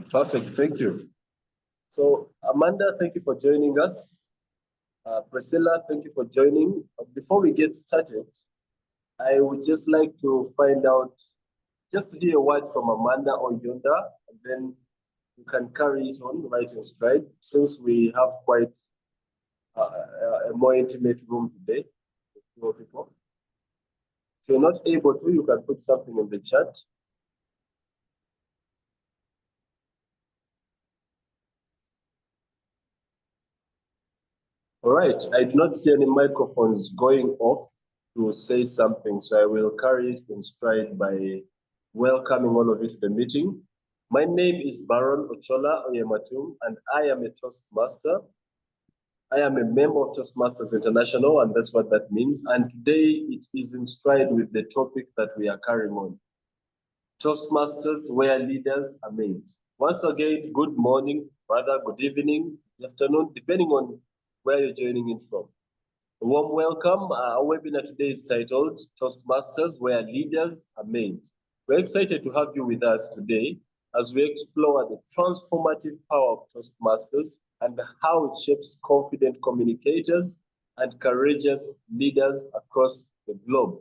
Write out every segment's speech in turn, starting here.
Perfect, thank you. So, Amanda, thank you for joining us. Priscilla, thank you for joining. Before we get started, I would just like to find out, just to hear a word from Amanda or Yonda, and then you can carry it on right in stride, since we have quite a more intimate room today with more people. If you're not able to, you can put something in the chat. All right, I do not see any microphones going off to say something, so I will carry it in stride by welcoming all of you to the meeting. My name is Baron Ochola Oyematum, and I am a Toastmaster. I am a member of Toastmasters International, and that's what that means. And today it is in stride with the topic that we are carrying on. Toastmasters, where leaders are made. Once again, good morning, rather good evening, good afternoon, depending on where you're joining in from. A warm welcome. Our webinar today is titled Toastmasters, where leaders are made. We're excited to have you with us today as we explore the transformative power of Toastmasters and how it shapes confident communicators and courageous leaders across the globe.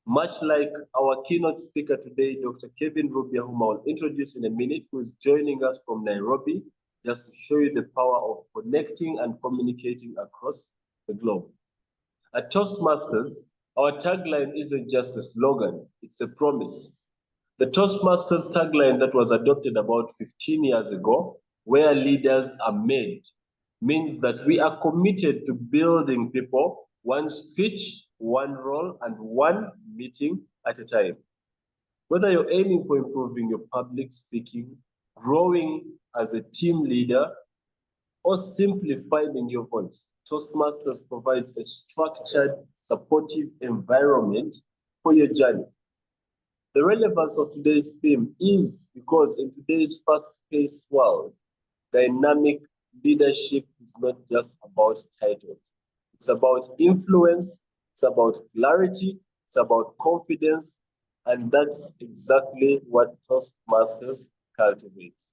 Much like our keynote speaker today, Dr. Kevin Rubia, whom I'll introduce in a minute, who is joining us from Nairobi, just to show you the power of connecting and communicating across the globe. At Toastmasters, our tagline isn't just a slogan, it's a promise. The Toastmasters tagline that was adopted about 15 years ago, where leaders are made, means that we are committed to building people one speech, one role, and one meeting at a time. Whether you're aiming for improving your public speaking, growing as a team leader, or simply finding your voice, Toastmasters provides a structured, supportive environment for your journey. The relevance of today's theme is because in today's fast-paced world, dynamic leadership is not just about titles. It's about influence, it's about clarity, it's about confidence, and that's exactly what Toastmasters cultivates.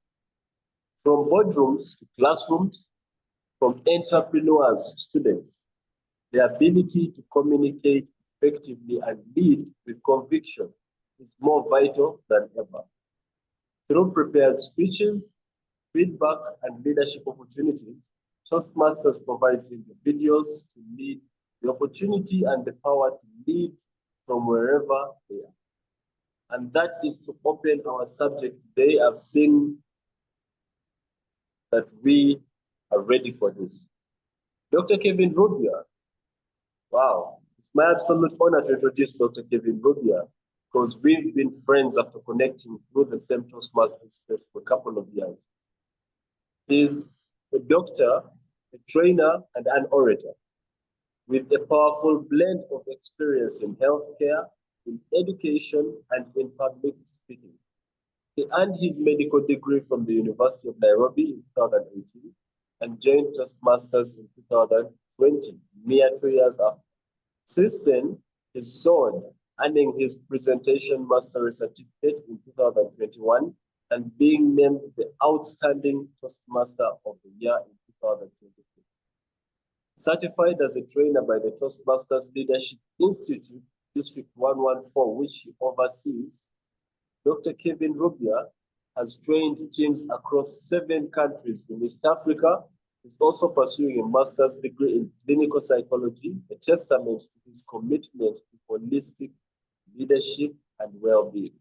From boardrooms to classrooms, from entrepreneurs to students, the ability to communicate effectively and lead with conviction is more vital than ever. Through prepared speeches, feedback, and leadership opportunities, Toastmasters provides individuals to lead the opportunity and the power to lead from wherever they are. And that is to open our subject today. I've seen that we are ready for this. Dr. Kevin Rubia. Wow, it's my absolute honor to introduce Dr. Kevin Rubia, because we've been friends after connecting through the same Toastmasters space for a couple of years. He's a doctor, a trainer, and an orator with a powerful blend of experience in healthcare, in education, and in public speaking. He earned his medical degree from the University of Nairobi in 2018 and joined Toastmasters in 2020, mere 2 years after. Since then, he's soared, earning his presentation mastery certificate in 2021 and being named the Outstanding Toastmaster of the Year in 2023. Certified as a trainer by the Toastmasters Leadership Institute, District 114, which he oversees, Dr. Kevin Rubia has trained teams across 7 countries in East Africa. He's also pursuing a master's degree in clinical psychology, a testament to his commitment to holistic leadership and well-being.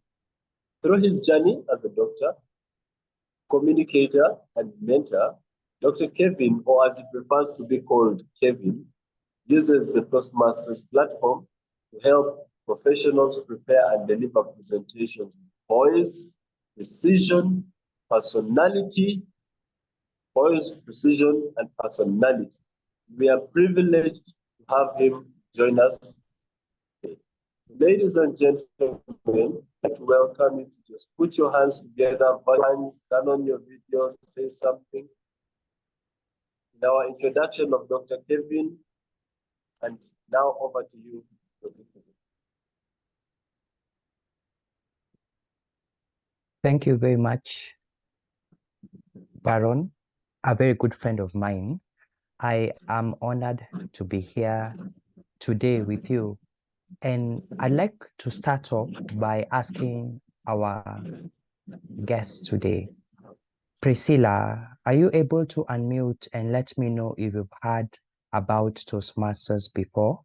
Through his journey as a doctor, communicator, and mentor, Dr. Kevin, or as he prefers to be called Kevin, uses the Toastmasters platform to help professionals prepare and deliver presentations with poise, precision, personality, poise, precision, and personality. We are privileged to have him join us today. Ladies and gentlemen, I'd like to welcome you to just put your hands together, hands, turn on your video, say something. In our introduction of Dr. Kevin, and now over to you, Dr. Kevin. Thank you very much. Baron, a very good friend of mine. I am honored to be here today with you. And I'd like to start off by asking our guest today, Priscilla, are you able to unmute and let me know if you've heard about Toastmasters before?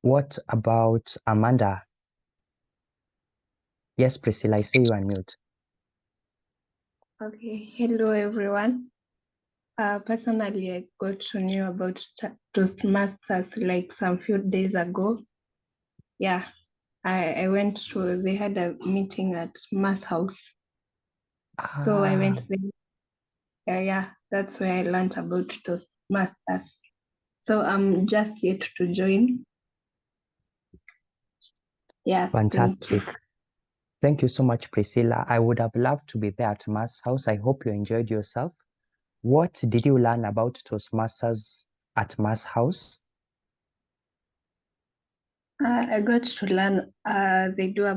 What about Amanda? Yes, Priscilla, I see you unmute. Okay, hello everyone. Personally, I got to know about Toastmasters like some few days ago. Yeah, I went to, they had a meeting at Mass House. So I went there. Yeah, that's where I learned about Toastmasters. So I'm just yet to join. Yeah, thank you. Fantastic. Thank you so much, Priscilla. I would have loved to be there at Mass House. I hope you enjoyed yourself. What did you learn about Toastmasters at Mass House? I got to learn. They do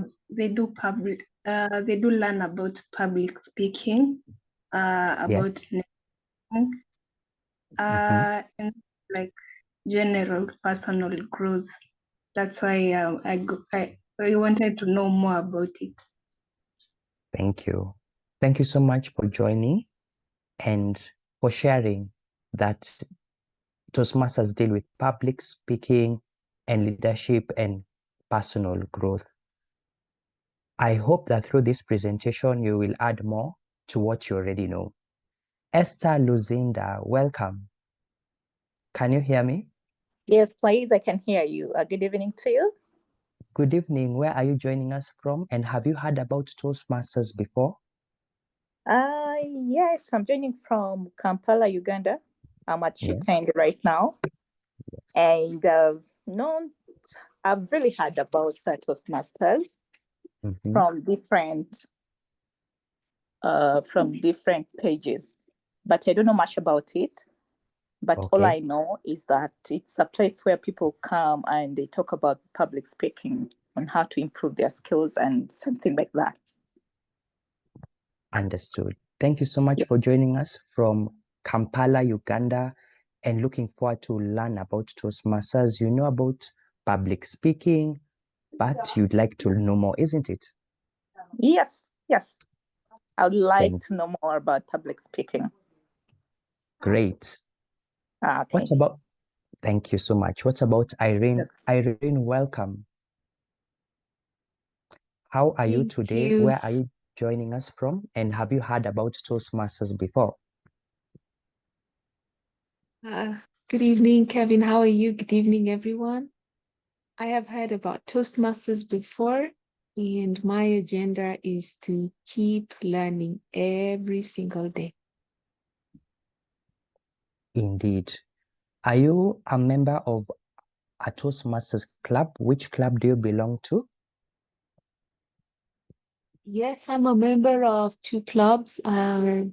learn about public speaking. About Yes. networking, Mhm. and like general personal growth. That's why I wanted to know more about it. Thank you. Thank you so much for joining and for sharing that Toastmasters deal with public speaking and leadership and personal growth. I hope that through this presentation, you will add more to what you already know. Esther Luzinda, welcome. Can you hear me? Yes, please, I can hear you. Good evening to you. Good evening. Where are you joining us from? And have you heard about Toastmasters before? Yes, I'm joining from Kampala, Uganda. I'm at Shitenge right now. Yes. And no, I've really heard about Toastmasters from different pages, but I don't know much about it. But all I know is that it's a place where people come and they talk about public speaking on how to improve their skills and something like that. Understood. Thank you so much for joining us from Kampala, Uganda, and looking forward to learn about Toastmasters. You know about public speaking, but you'd like to know more, isn't it? Yes. I would like to know more about public speaking. Great. Okay. What about, thank you so much. What about Irene? Irene, welcome. How are you today? Where are you joining us from? And have you heard about Toastmasters before? Good evening, Kevin. How are you? Good evening, everyone. I have heard about Toastmasters before, and my agenda is to keep learning every single day. Indeed. Are you a member of a Toastmasters club? Which club do you belong to? Yes, I'm a member of two clubs, SEMA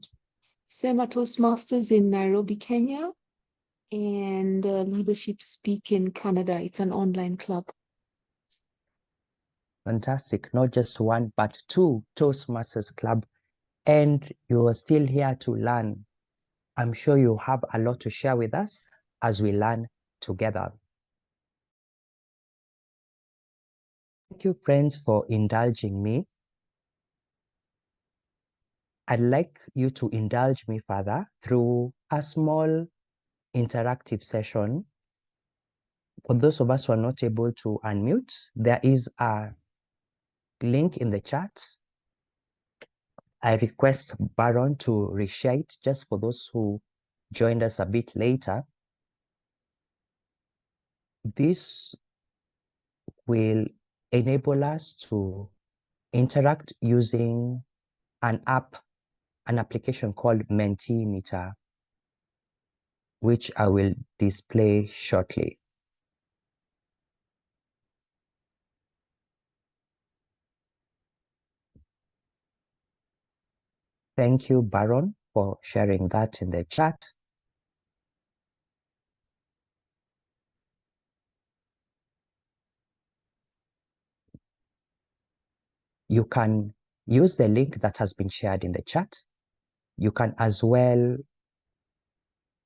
Toastmasters in Nairobi, Kenya, and Leadership Speak in Canada. It's an online club. Fantastic. Not just one, but two Toastmasters club. And you are still here to learn. I'm sure you have a lot to share with us as we learn together. Thank you, friends, for indulging me. I'd like you to indulge me further through a small interactive session. For those of us who are not able to unmute, there is a link in the chat. I request Baron to reshare it just for those who joined us a bit later. This will enable us to interact using an application called Mentimeter, which I will display shortly. Thank you, Baron, for sharing that in the chat. You can use the link that has been shared in the chat. You can as well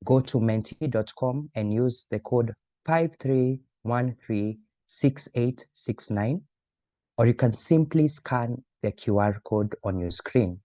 go to menti.com and use the code 53136869, or you can simply scan the QR code on your screen.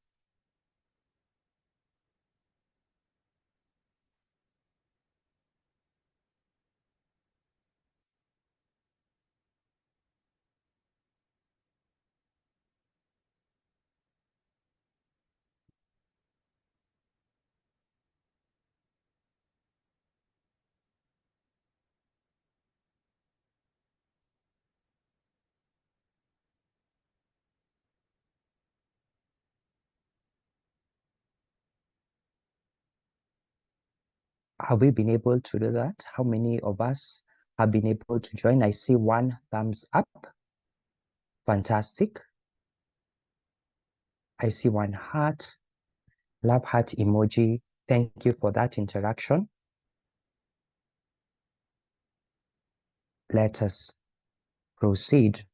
Have we been able to do that? How many of us have been able to join? I see one thumbs up. Fantastic. I see one heart, love heart emoji. Thank you for that interaction. Let us proceed.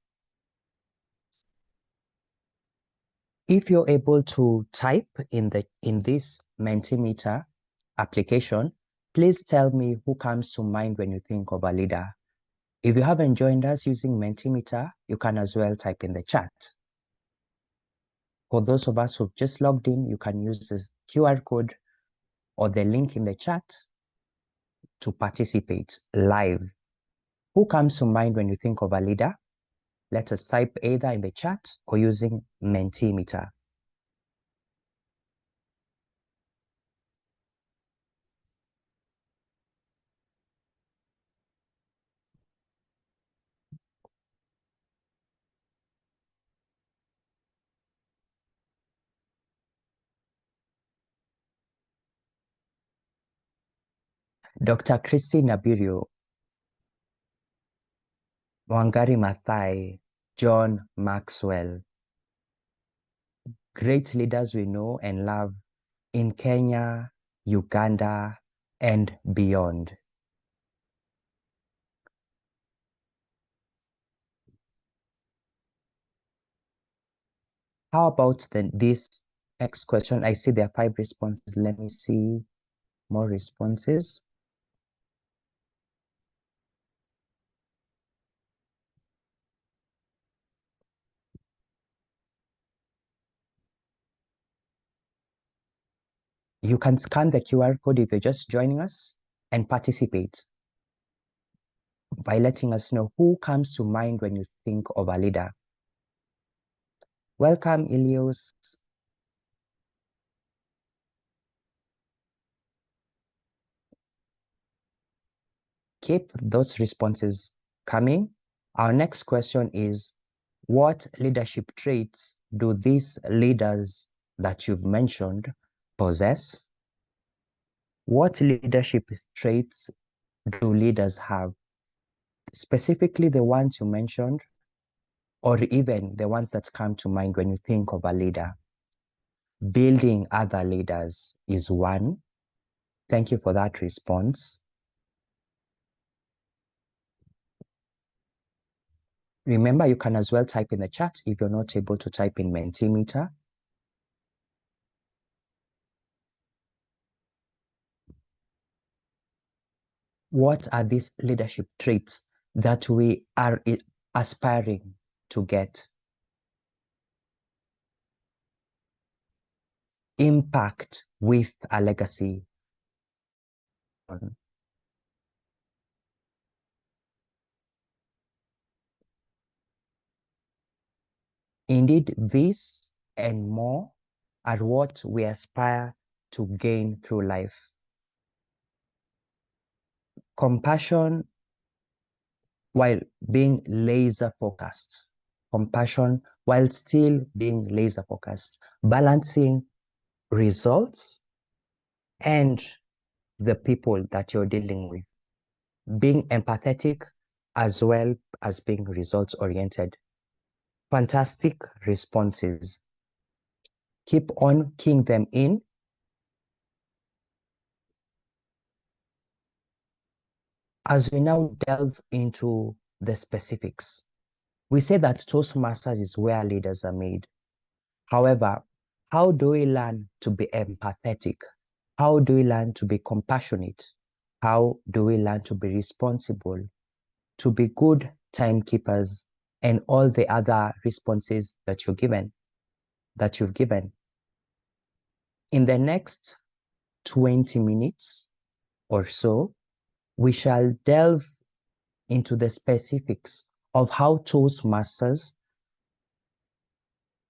If you're able to type in this Mentimeter application, please tell me who comes to mind when you think of a leader. If you haven't joined us using Mentimeter, you can as well type in the chat. For those of us who've just logged in, you can use the QR code or the link in the chat to participate live. Who comes to mind when you think of a leader? Let us type either in the chat or using Mentimeter. Dr. Christine Abirio, Wangari Maathai, John Maxwell, great leaders we know and love in Kenya, Uganda, and beyond. How about this next question? I see there are 5 responses. Let me see more responses. You can scan the QR code if you're just joining us and participate by letting us know who comes to mind when you think of a leader. Welcome, Ilios. Keep those responses coming. Our next question is, what leadership traits do these leaders that you've mentioned possess? What leadership traits do leaders have? Specifically the ones you mentioned, or even the ones that come to mind when you think of a leader. Building other leaders is one. Thank you for that response. Remember, you can as well type in the chat if you're not able to type in Mentimeter. What are these leadership traits that we are aspiring to get? Impact with a legacy. Indeed, this and more are what we aspire to gain through life. Compassion while being laser focused. Compassion while still being laser focused. Balancing results and the people that you're dealing with. Being empathetic as well as being results oriented. Fantastic responses. Keep on keying them in. As we now delve into the specifics, We say that Toastmasters is where leaders are made. However, how do we learn to be empathetic? How do we learn to be compassionate? How do we learn to be responsible, to be good timekeepers, and all the other responses that you've given? In the next 20 minutes or so, we shall delve into the specifics of how Toastmasters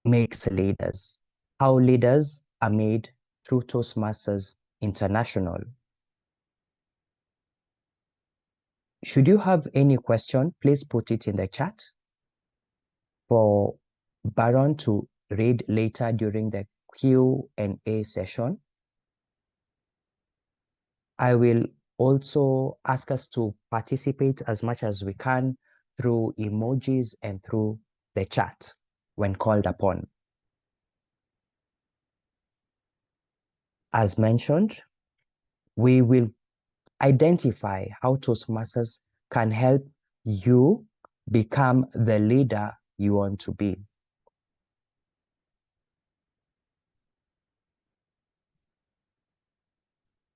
makes leaders, how leaders are made through Toastmasters International. Should you have any question, please put it in the chat for Baron to read later during the Q&A session. I will also ask us to participate as much as we can through emojis and through the chat when called upon. As mentioned, we will identify how Toastmasters can help you become the leader you want to be.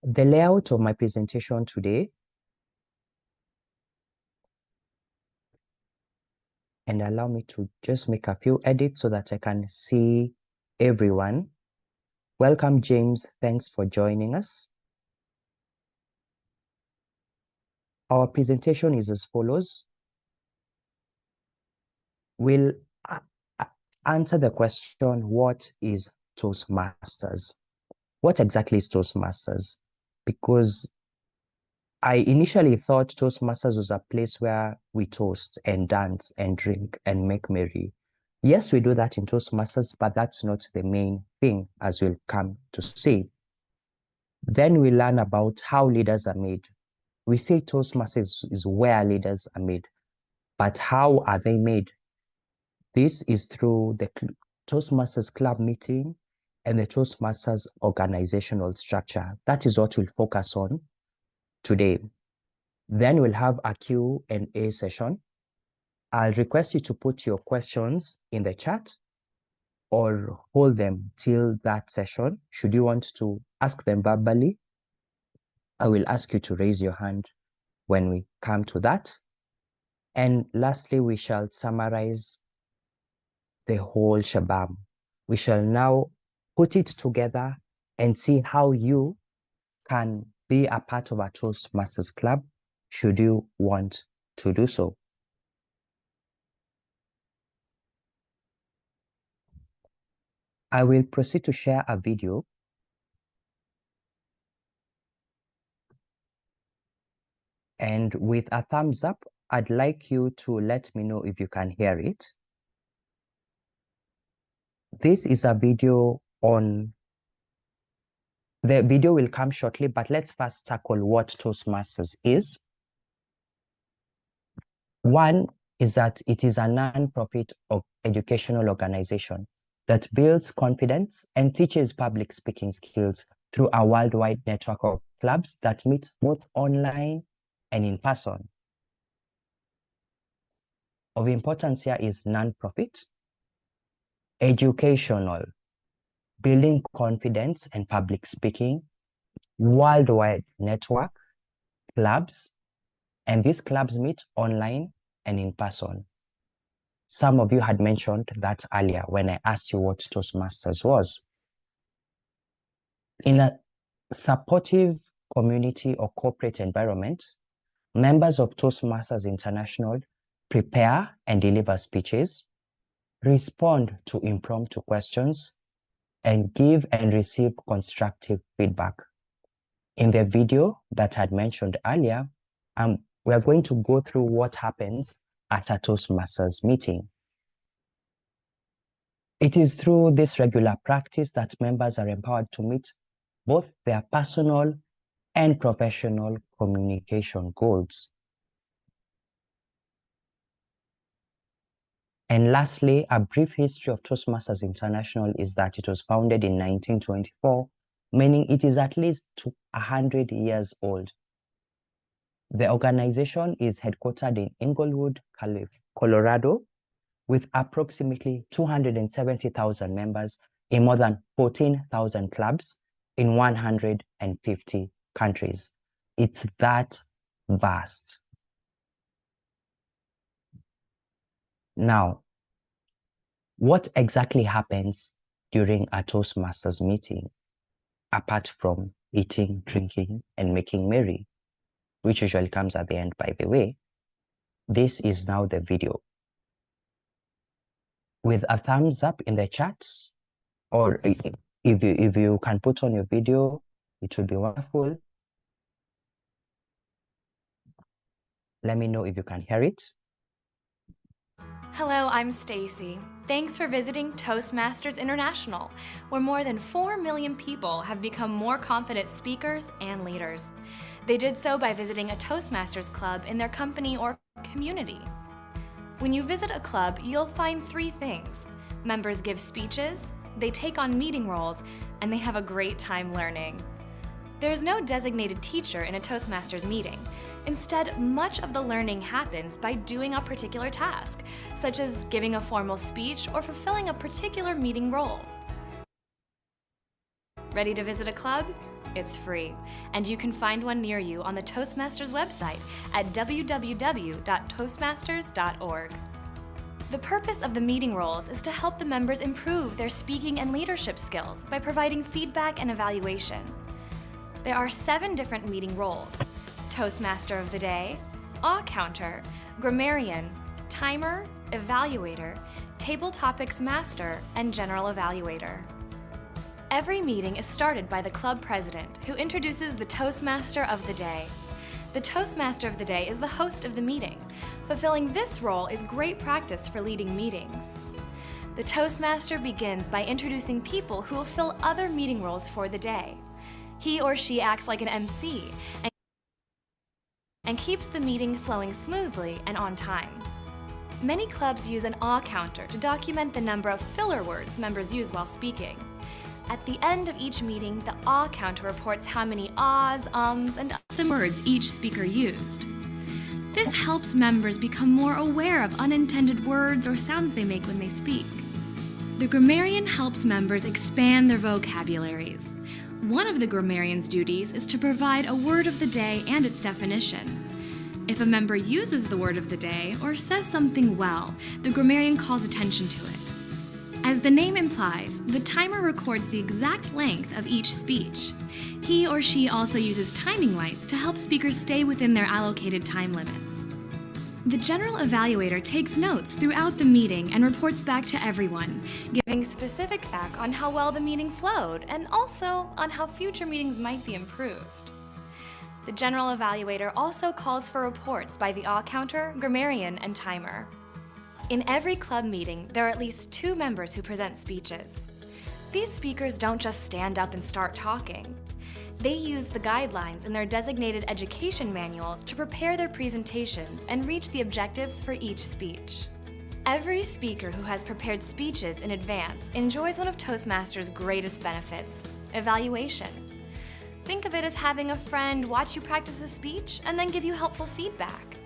The layout of my presentation today, and allow me to just make a few edits so that I can see everyone. Welcome, James. Thanks for joining us. Our presentation is as follows. We'll answer the question, what is Toastmasters? What exactly is Toastmasters? Because I initially thought Toastmasters was a place where we toast and dance and drink and make merry. Yes, we do that in Toastmasters, but that's not the main thing, as we'll come to see. Then we learn about how leaders are made. We say Toastmasters is where leaders are made, but how are they made? This is through the Toastmasters club meeting and the Toastmasters organizational structure. That is what we'll focus on today. Then we'll have a Q&A session. I'll request you to put your questions in the chat or hold them till that session. Should you want to ask them verbally, I will ask you to raise your hand when we come to that. And lastly, we shall summarize the whole shabam. We shall now put it together and see how you can be a part of a Toastmasters club should you want to do so. I will proceed to share a video. And with a thumbs up, I'd like you to let me know if you can hear it. This is a video on, the video will come shortly, but let's first tackle what Toastmasters is. One is that it is a non-profit educational organization that builds confidence and teaches public speaking skills through a worldwide network of clubs that meet both online and in person. Of importance here is non-profit, educational, building confidence and public speaking, worldwide network, clubs, and these clubs meet online and in person. Some of you had mentioned that earlier when I asked you what Toastmasters was. In a supportive community or corporate environment, members of Toastmasters International prepare and deliver speeches, respond to impromptu questions, and give and receive constructive feedback. In the video that I had mentioned earlier, we are going to go through what happens at a Toastmasters meeting. It is through this regular practice that members are empowered to meet both their personal and professional communication goals. And lastly, a brief history of Toastmasters International is that it was founded in 1924, meaning it is at least 100 years old. The organization is headquartered in Inglewood, Colorado, with approximately 270,000 members in more than 14,000 clubs in 150 countries. It's that vast. Now, what exactly happens during a Toastmasters meeting, apart from eating, drinking, and making merry, which usually comes at the end, by the way? This is now the video. With a thumbs up in the chat, or if you can put on your video, it would be wonderful. Let me know if you can hear it. Hello, I'm Stacy. Thanks for visiting Toastmasters International, where more than 4 million people have become more confident speakers and leaders. They did so by visiting a Toastmasters club in their company or community. When you visit a club, you'll find 3 things. Members give speeches, they take on meeting roles, and they have a great time learning. There's no designated teacher in a Toastmasters meeting. Instead, much of the learning happens by doing a particular task, such as giving a formal speech or fulfilling a particular meeting role. Ready to visit a club? It's free, and you can find one near you on the Toastmasters website at www.toastmasters.org. The purpose of the meeting roles is to help the members improve their speaking and leadership skills by providing feedback and evaluation. There are 7 different meeting roles: Toastmaster of the Day, Awe Counter, Grammarian, Timer, Evaluator, Table Topics Master, and General Evaluator. Every meeting is started by the club president, who introduces the Toastmaster of the Day. The Toastmaster of the Day is the host of the meeting. Fulfilling this role is great practice for leading meetings. The Toastmaster begins by introducing people who will fill other meeting roles for the day. He or she acts like an MC and keeps the meeting flowing smoothly and on time. Many clubs use an awe counter to document the number of filler words members use while speaking. At the end of each meeting, the awe counter reports how many ahs, and other words each speaker used. This helps members become more aware of unintended words or sounds they make when they speak. The grammarian helps members expand their vocabularies. One of the grammarian's duties is to provide a word of the day and its definition. If a member uses the word of the day or says something well, the grammarian calls attention to it. As the name implies, the timer records the exact length of each speech. He or she also uses timing lights to help speakers stay within their allocated time limits. The general evaluator takes notes throughout the meeting and reports back to everyone, giving specific feedback on how well the meeting flowed and also on how future meetings might be improved. The general evaluator also calls for reports by the awe counter, grammarian, and timer. In every club meeting, there are at least 2 members who present speeches. These speakers don't just stand up and start talking. They use the guidelines in their designated education manuals to prepare their presentations and reach the objectives for each speech. Every speaker who has prepared speeches in advance enjoys one of Toastmasters' greatest benefits: evaluation. Think of it as having a friend watch you practice a speech and then give you helpful feedback.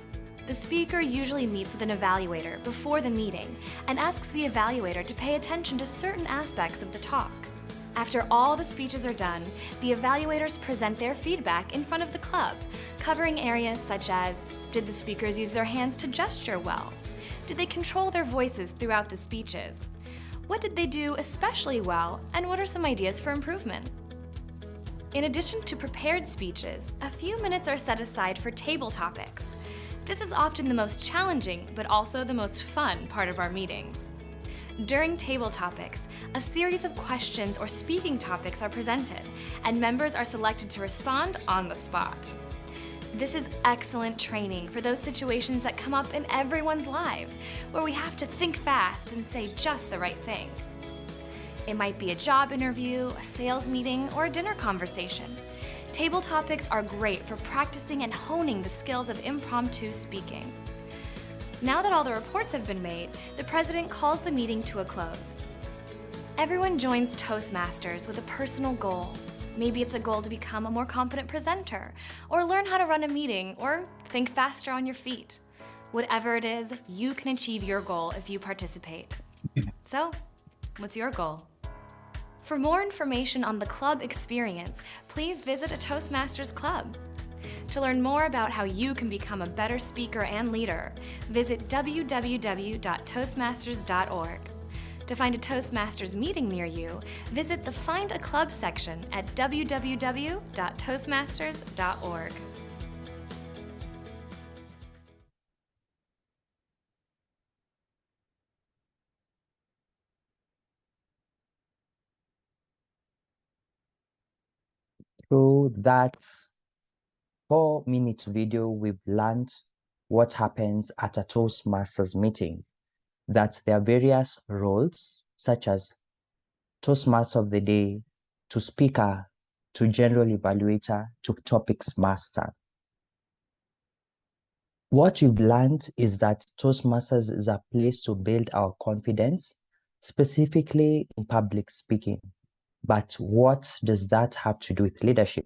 The speaker usually meets with an evaluator before the meeting and asks the evaluator to pay attention to certain aspects of the talk. After all the speeches are done, the evaluators present their feedback in front of the club, covering areas such as: did the speakers use their hands to gesture well? Did they control their voices throughout the speeches? What did they do especially well, and what are some ideas for improvement? In addition to prepared speeches, a few minutes are set aside for table topics. This is often the most challenging, but also the most fun part of our meetings. During table topics, a series of questions or speaking topics are presented, and members are selected to respond on the spot. This is excellent training for those situations that come up in everyone's lives, where we have to think fast and say just the right thing. It might be a job interview, a sales meeting, or a dinner conversation. Table topics are great for practicing and honing the skills of impromptu speaking. Now that all the reports have been made, the president calls the meeting to a close. Everyone joins Toastmasters with a personal goal. Maybe it's a goal to become a more confident presenter, or learn how to run a meeting, or think faster on your feet. Whatever it is, you can achieve your goal if you participate. So, what's your goal? For more information on the club experience, please visit a Toastmasters club. To learn more about how you can become a better speaker and leader, visit www.toastmasters.org. To find a Toastmasters meeting near you, visit the Find a Club section at www.toastmasters.org. Through that 4-minute video, we've learned what happens at a Toastmasters meeting, that there are various roles such as Toastmaster of the Day, to speaker, to general evaluator, to topics master. What we've learned is that Toastmasters is a place to build our confidence, specifically in public speaking. But what does that have to do with leadership?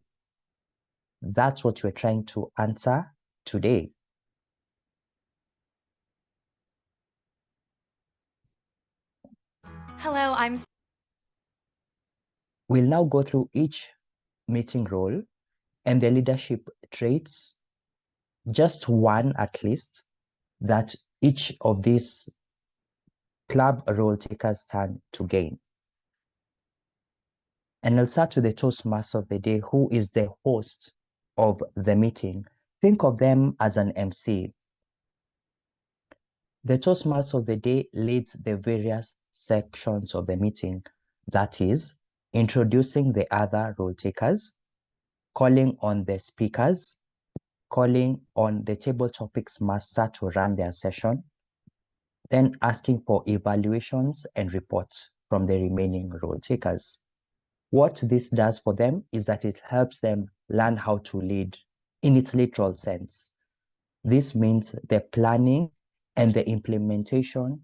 That's what we're trying to answer today. Hello, We'll now go through each meeting role and the leadership traits, just one at least, that each of these club role takers stand to gain. And I'll start with the Toastmaster of the Day, who is the host of the meeting. Think of them as an MC. The Toastmaster of the Day leads the various sections of the meeting, that is, introducing the other role takers, calling on the speakers, calling on the table topics master to run their session, then asking for evaluations and reports from the remaining role takers. What this does for them is that it helps them learn how to lead in its literal sense. This means the planning and the implementation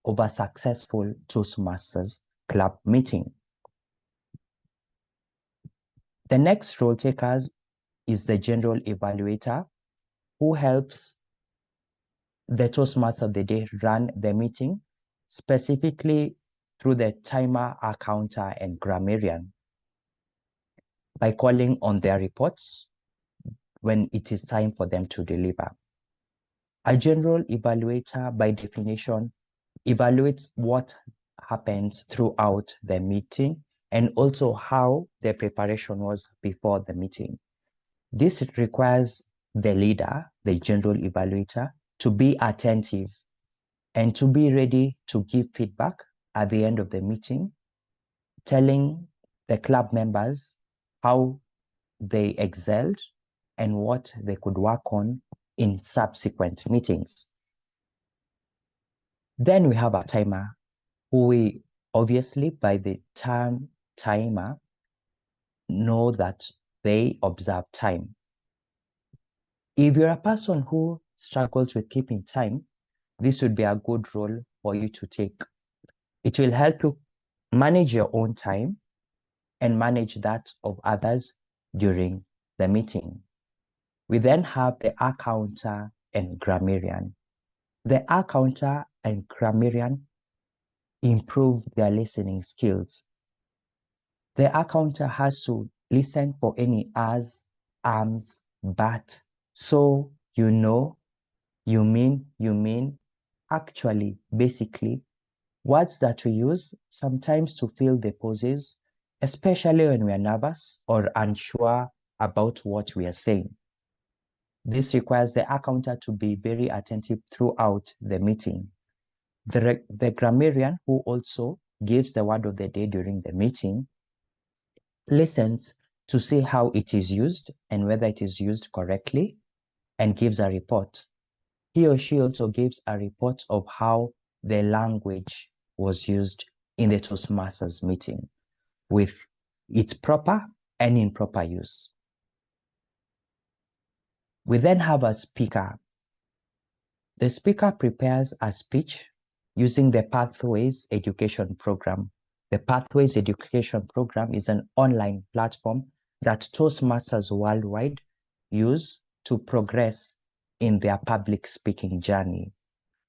of a successful Toastmasters club meeting. The next role takers is the general evaluator, who helps the Toastmaster of the Day run the meeting, specifically through the timer, counter, and grammarian, by calling on their reports when it is time for them to deliver. A general evaluator, by definition, evaluates what happens throughout the meeting and also how the preparation was before the meeting. This requires the leader, the general evaluator, to be attentive and to be ready to give feedback at the end of the meeting, telling the club members how they excelled and what they could work on in subsequent meetings. Then we have a timer, who we obviously, by the term timer, know that they observe time. If you're a person who struggles with keeping time, this would be a good role for you to take. It will help you manage your own time and manage that of others during the meeting. We then have the counter and grammarian. The counter and grammarian improve their listening skills. The counter has to listen for any as, but, so, you know, you mean, actually, basically, words that we use sometimes to fill the pauses, especially when we are nervous or unsure about what we are saying. This requires the counter to be very attentive throughout the meeting. The grammarian, who also gives the word of the day during the meeting, listens to see how it is used and whether it is used correctly, and gives a report. He or she also gives a report of how the language was used in the Toastmasters meeting, with its proper and improper use. We then have a speaker. The speaker prepares a speech using the Pathways Education Program. The Pathways Education Program is an online platform that Toastmasters worldwide use to progress in their public speaking journey.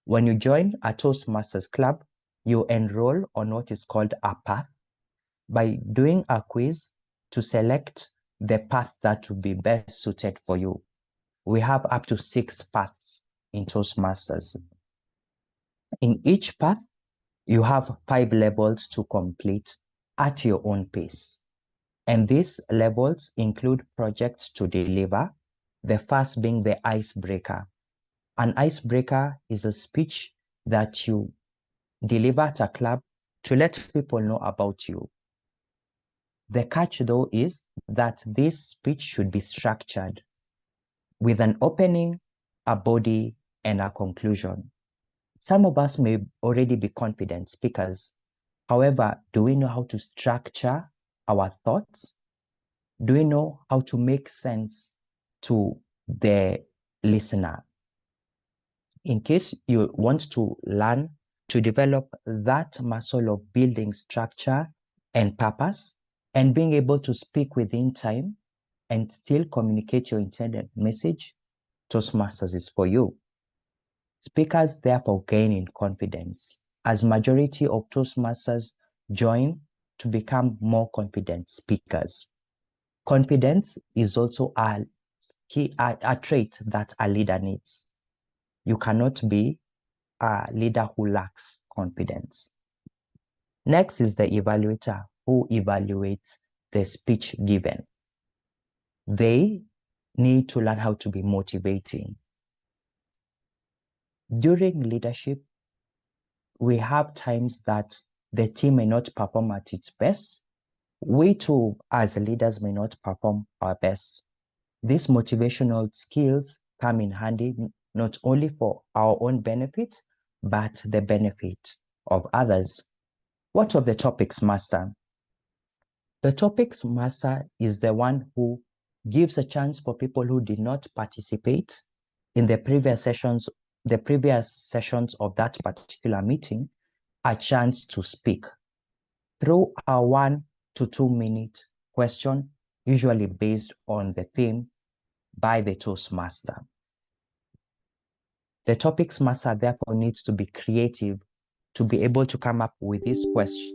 When you join a Toastmasters club, you enroll on what is called a path by doing a quiz to select the path that will be best suited for you. We have up to 6 paths in Toastmasters. In each path, you have 5 levels to complete at your own pace. And these levels include projects to deliver, the first being the icebreaker. An icebreaker is a speech that you deliver at a club to let people know about you. The catch, though, is that this speech should be structured with an opening, a body, and a conclusion. Some of us may already be confident speakers. However, do we know how to structure our thoughts? Do we know how to make sense to the listener? In case you want to learn to develop that muscle of building structure and purpose and being able to speak within time and still communicate your intended message, Toastmasters is for you. Speakers therefore gain in confidence as majority of Toastmasters join to become more confident speakers. Confidence is also a trait that a leader needs. You cannot be a leader who lacks confidence. Next is the evaluator who evaluates the speech given. They need to learn how to be motivating. During leadership, we have times that the team may not perform at its best. We too, as leaders, may not perform our best. These motivational skills come in handy not only for our own benefit, but the benefit of others. What of the topics master? The topics master is the one who gives a chance for people who did not participate in the previous sessions of that particular meeting a chance to speak through a 1 to 2 minute question, usually based on the theme by the Toastmaster. The topics master therefore needs to be creative to be able to come up with this question.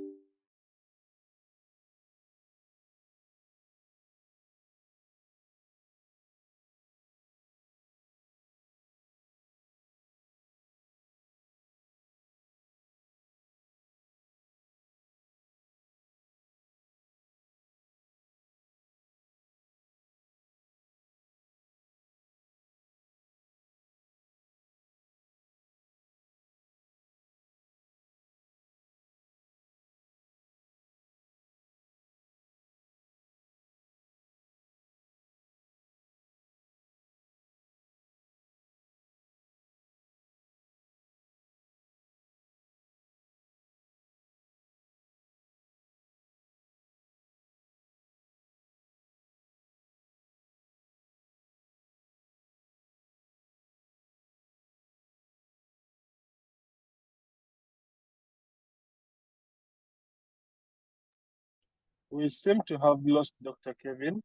We seem to have lost Dr. Kevin.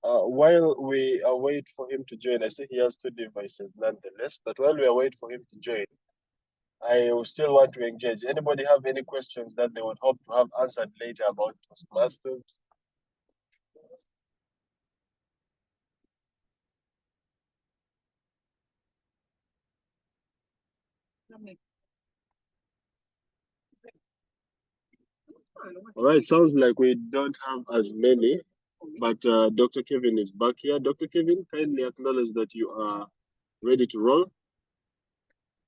While we await for him to join, I see he has 2 devices nonetheless, but while we await for him to join, I will still want to engage. Anybody have any questions that they would hope to have answered later about Toastmasters? All right, sounds like we don't have as many, but Dr. Kevin is back here. Dr. Kevin, kindly acknowledge that you are ready to roll.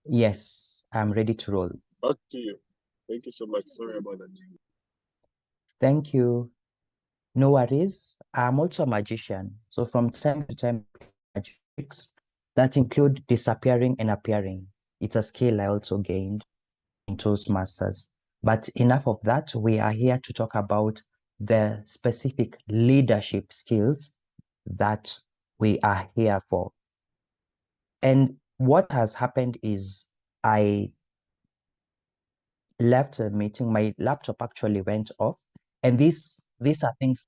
Yes, I'm ready to roll. Back to you. Thank you so much. Sorry about that. Thank you. No worries. I'm also a magician. So from time to time, magic tricks that include disappearing and appearing. It's a skill I also gained in Toastmasters. But enough of that. We are here to talk about the specific leadership skills that we are here for. And what has happened is I left a meeting, my laptop actually went off, and these are things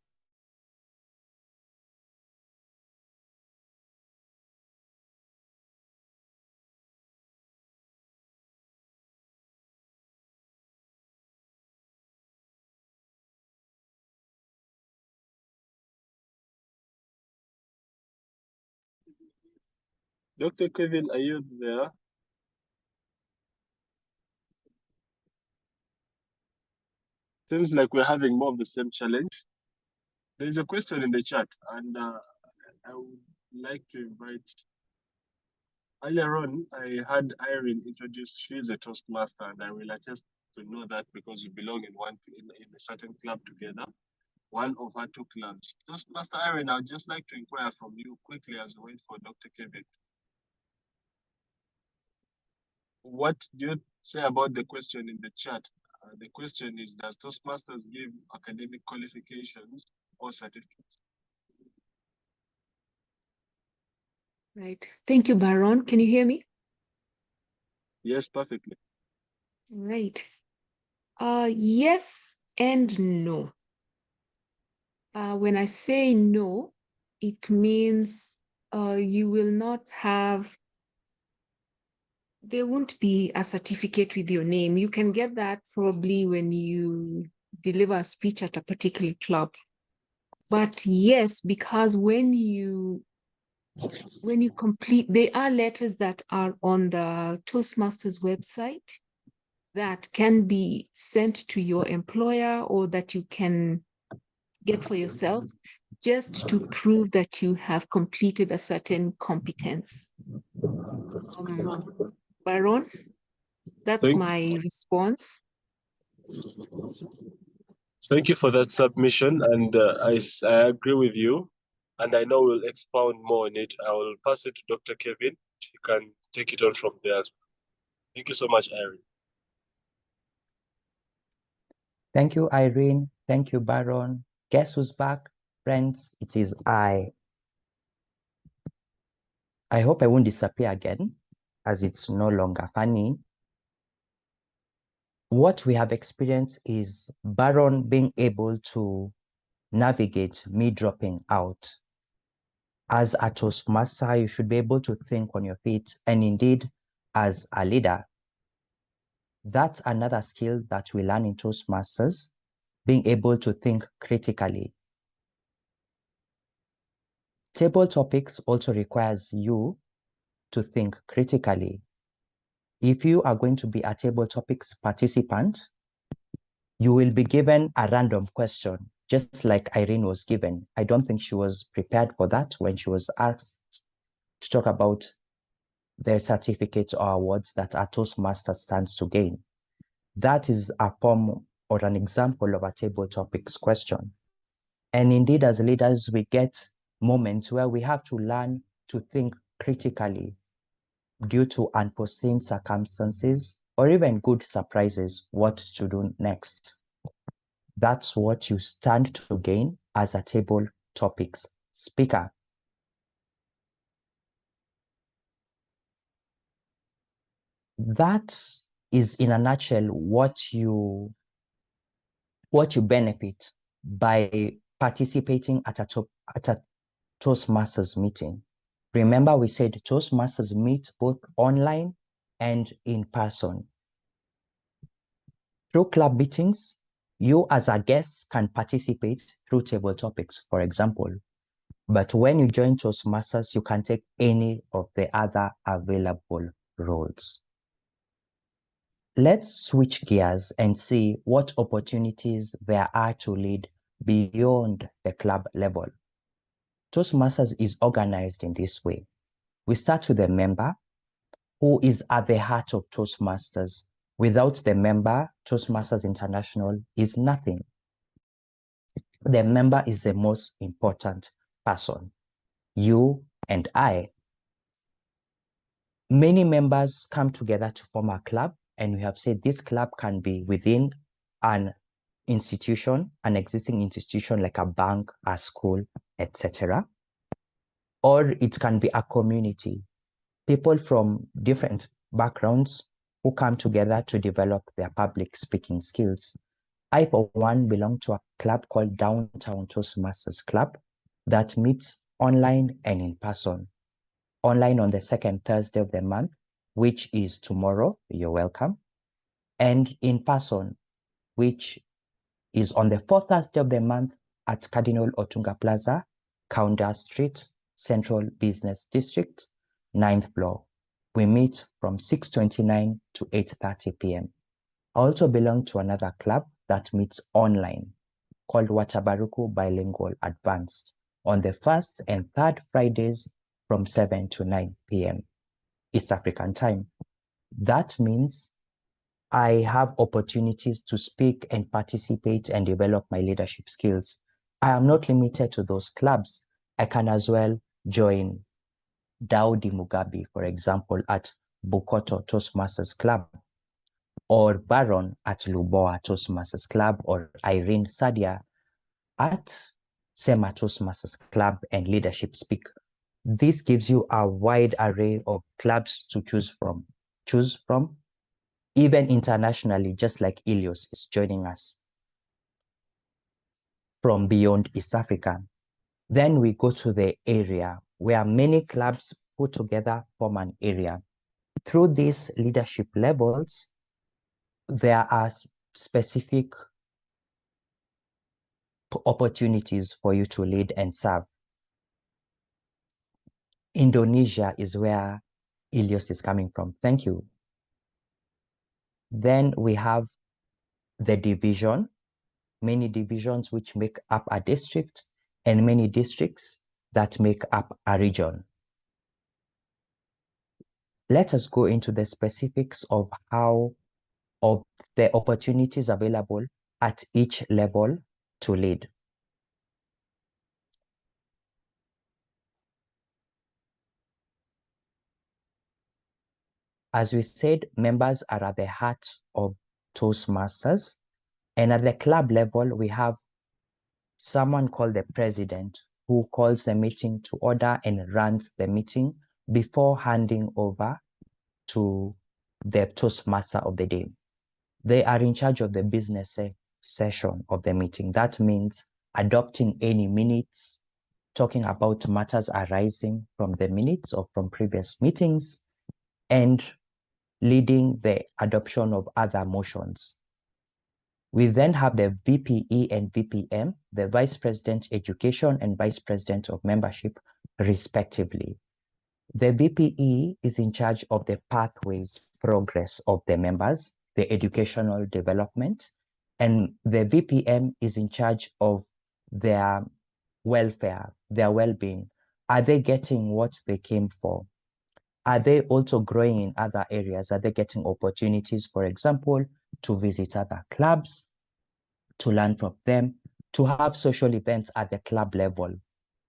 Dr. Kevin, are you there? Seems like we're having more of the same challenge. There is a question in the chat, and I would like to invite. Earlier on, I had Irene introduce. She is a Toastmaster, and I will attest to know that because we belong in a certain club together, one of our two clubs. Toastmaster Irene, I'd just like to inquire from you quickly as we wait for Dr. Kevin. What do you say about the question in the chat? The question is, does Toastmasters give academic qualifications or certificates? Right. Thank you, Baron. Can you hear me? Yes, perfectly. Right. Yes and no. When I say no, it means you will not have, there won't be a certificate with your name. You can get that probably when you deliver a speech at a particular club. But yes, because when you complete, there are letters that are on the Toastmasters website that can be sent to your employer or that you can get for yourself just to prove that you have completed a certain competence. Baron, that's my response. Thank you for that submission, and I agree with you, and I know we'll expound more on it. I will pass it to Dr. Kevin. He can take it on from there as well. Thank you so much, Irene. Thank you, Irene. Thank you, Baron. Guess who's back? Friends, it is I. I hope I won't disappear again, as it's no longer funny. What we have experienced is Baron being able to navigate me dropping out. As a Toastmaster, you should be able to think on your feet, and indeed, as a leader. That's another skill that we learn in Toastmasters, being able to think critically. Table topics also requires you to think critically. If you are going to be a table topics participant, you will be given a random question, just like Irene was given. I don't think she was prepared for that when she was asked to talk about the certificates or awards that a Toastmaster stands to gain. That is a form or an example of a table topics question. And indeed, as leaders, we get moments where we have to learn to think critically due to unforeseen circumstances or even good surprises, what to do next. That's what you stand to gain as a table topics speaker. That is in a nutshell what you benefit by participating at a Toastmasters meeting. Remember, we said Toastmasters meet both online and in person. Through club meetings, you as a guest can participate through table topics, for example. But when you join Toastmasters, you can take any of the other available roles. Let's switch gears and see what opportunities there are to lead beyond the club level. Toastmasters is organized in this way. We start with the member, who is at the heart of Toastmasters. Without the member, Toastmasters International is nothing. The member is the most important person, you and I. Many members come together to form a club, and we have said this club can be within an institution, an existing institution like a bank, a school, etc. Or it can be a community, people from different backgrounds who come together to develop their public speaking skills. I, for one, belong to a club called Downtown Toastmasters Club that meets online and in person. Online on the second Thursday of the month, which is tomorrow, you're welcome. And in person, which is on the fourth Thursday of the month at Cardinal Otunga Plaza, Kaunda Street, Central Business District, 9th floor. We meet from 6:29 to 8:30 p.m. I also belong to another club that meets online called Watabaruku Bilingual Advanced on the first and third Fridays from 7 to 9 p.m. East African time. That means I have opportunities to speak and participate and develop my leadership skills. I am not limited to those clubs. I can as well join Daudi Mugabe, for example, at Bukoto Toastmasters Club, or Baron at Luboa Toastmasters Club, or Irene Sadia at Sema Toastmasters Club and Leadership Speak. This gives you a wide array of clubs to choose from, even internationally, just like Ilios is joining us from beyond East Africa. Then we go to the area where many clubs put together form an area. Through these leadership levels, there are specific opportunities for you to lead and serve. Indonesia is where Ilios is coming from. Thank you. Then we have the division, many divisions which make up a district, and many districts that make up a region. Let us go into the specifics of the opportunities available at each level to lead. As we said, members are at the heart of Toastmasters, and at the club level, we have someone called the president who calls the meeting to order and runs the meeting before handing over to the Toastmaster of the day. They are in charge of the business session of the meeting. That means adopting any minutes, talking about matters arising from the minutes or from previous meetings, and leading the adoption of other motions. We then have the VPE and VPM, the Vice President Education and Vice President of Membership, respectively. The VPE is in charge of the pathways progress of the members, the educational development, and the VPM is in charge of their welfare, their well-being. Are they getting what they came for? Are they also growing in other areas? Are they getting opportunities, for example, to visit other clubs, to learn from them, to have social events at the club level?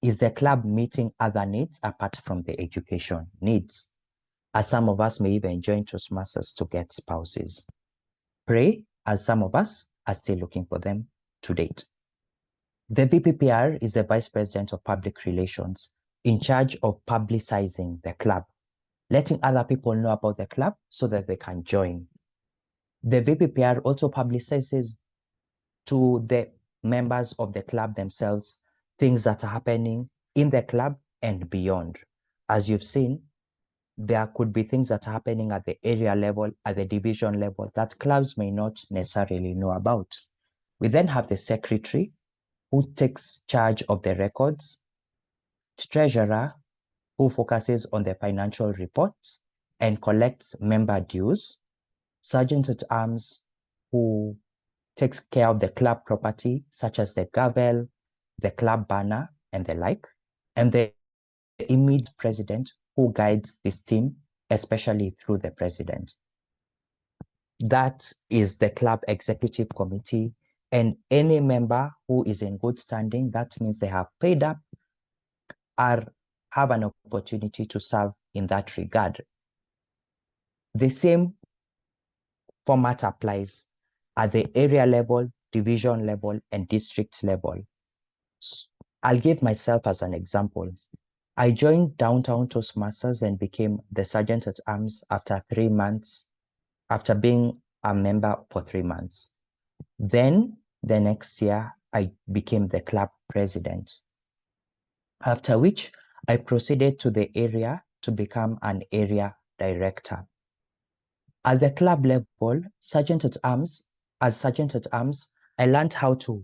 Is the club meeting other needs apart from the education needs? As some of us may even join Toastmasters to get spouses. Pray, as some of us are still looking for them to date. The VPPR is the Vice President of Public Relations, in charge of publicizing the club, letting other people know about the club so that they can join. The VPPR also publicizes to the members of the club themselves things that are happening in the club and beyond. As you've seen, there could be things that are happening at the area level, at the division level, that clubs may not necessarily know about. We then have the secretary, who takes charge of the records, treasurer, who focuses on the financial reports and collects member dues, sergeant at arms, who takes care of the club property, such as the gavel, the club banner, and the like, and the immediate president, who guides this team, especially through the president. That is the club executive committee, and any member who is in good standing, that means they have paid up, have an opportunity to serve in that regard. The same format applies at the area level, division level, and district level. I'll give myself as an example. I joined Downtown Toastmasters and became the Sergeant at Arms after 3 months, after being a member for 3 months. Then the next year, I became the club president. After which, I proceeded to the area to become an area director. At the club level, Sergeant at Arms, I learned how to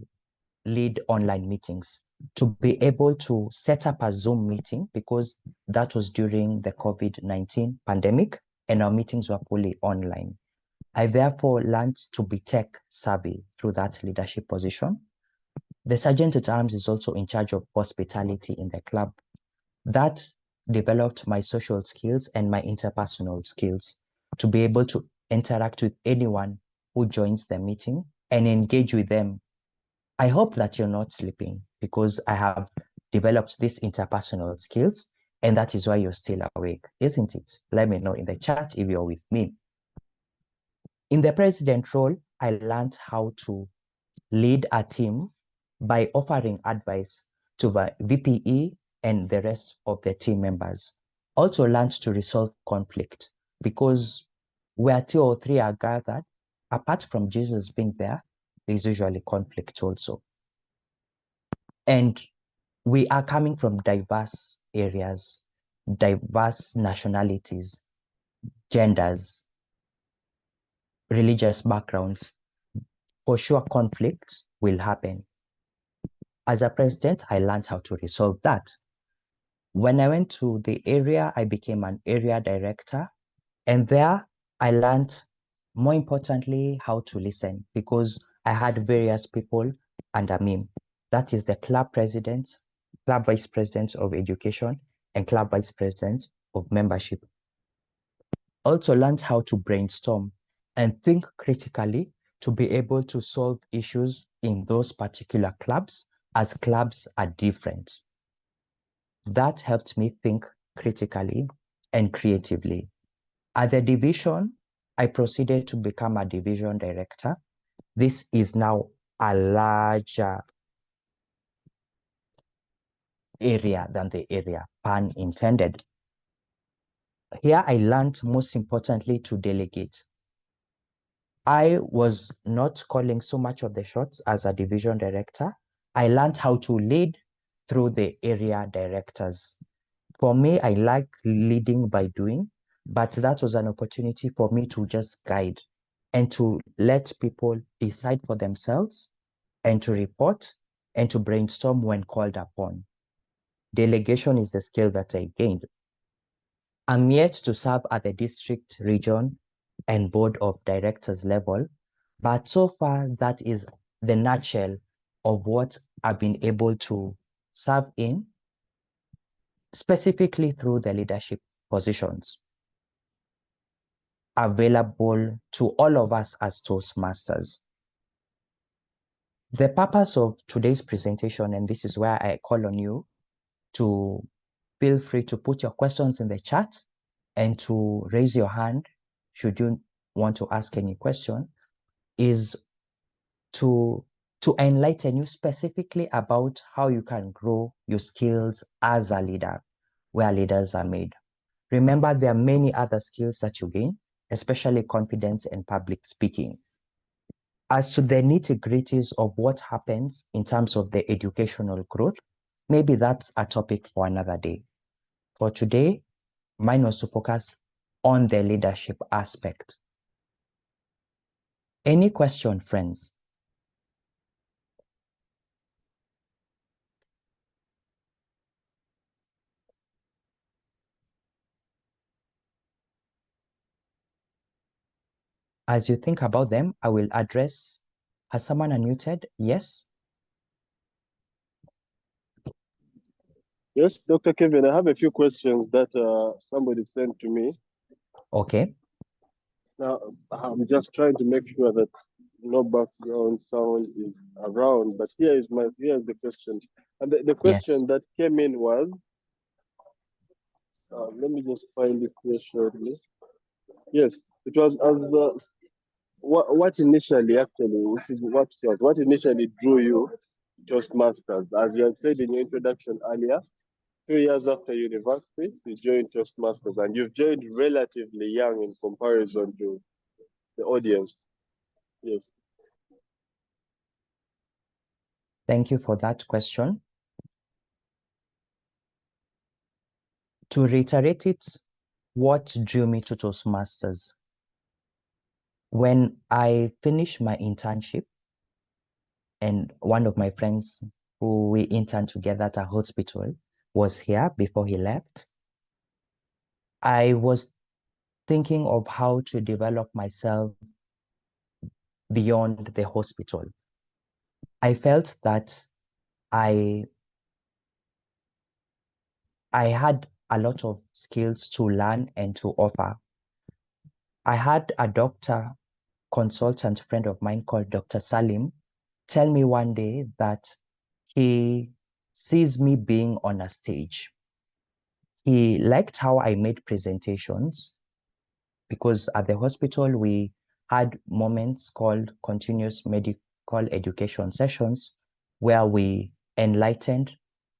lead online meetings. to be able to set up a Zoom meeting, because that was during the COVID-19 pandemic and our meetings were fully online. I therefore learned to be tech savvy through that leadership position. The Sergeant at Arms is also in charge of hospitality in the club. That developed my social skills and my interpersonal skills to be able to interact with anyone who joins the meeting and engage with them. I hope that you're not sleeping, because I have developed these interpersonal skills, and that is why you're still awake, isn't it? Let me know in the chat if you're with me. In the president role, I learned how to lead a team by offering advice to the VPE and the rest of the team members. Also learned to resolve conflict, because where 2 or 3 are gathered, apart from Jesus being there, there's usually conflict also. And we are coming from diverse areas, diverse nationalities, genders, religious backgrounds. For sure, conflict will happen. As a president, I learned how to resolve that. When I went to the area, I became an area director. And there I learned, more importantly, how to listen, because I had various people under me. That is the club president, club vice president of education, and club vice president of membership. Also learned how to brainstorm and think critically to be able to solve issues in those particular clubs, as clubs are different. That helped me think critically and creatively. At the division, I proceeded to become a division director. This is now a larger area than the area, pun intended. Here I learned, most importantly, to delegate. I was not calling so much of the shots as a division director. I learned how to lead through the area directors. For me, I like leading by doing, but that was an opportunity for me to just guide and to let people decide for themselves and to report and to brainstorm when called upon. Delegation is the skill that I gained. I'm yet to serve at the district, region, and board of directors level, but so far that is the nutshell of what I've been able to serve in, specifically through the leadership positions available to all of us as Toastmasters. The purpose of today's presentation, and this is where I call on you to feel free to put your questions in the chat and to raise your hand should you want to ask any question, is to enlighten you specifically about how you can grow your skills as a leader, where leaders are made. Remember, there are many other skills that you gain, especially confidence and public speaking. As to the nitty-gritties of what happens in terms of the educational growth, maybe that's a topic for another day. For today, mine was to focus on the leadership aspect. Any question, friends? As you think about them, I will address. Has someone unmuted? Yes? Yes, Dr. Kevin, I have a few questions that somebody sent to me. Okay. Now, I'm just trying to make sure that no background sound is around, but here's the question. And the question Yes. that came in was, let me just find it here shortly. Yes, it was as what initially actually, which is what initially drew you to Toastmasters, as you had said in your introduction earlier. 2 years after university, you joined Toastmasters, and you've joined relatively young in comparison to the audience. Yes. Thank you for that question. To reiterate it, what drew me to Toastmasters? When I finished my internship, and one of my friends who we interned together at a hospital, was here before he left. I was thinking of how to develop myself beyond the hospital. I felt that I had a lot of skills to learn and to offer. I had a doctor consultant friend of mine called Dr. Salim tell me one day that he sees me being on a stage. He liked how I made presentations, because at the hospital we had moments called continuous medical education sessions where we enlightened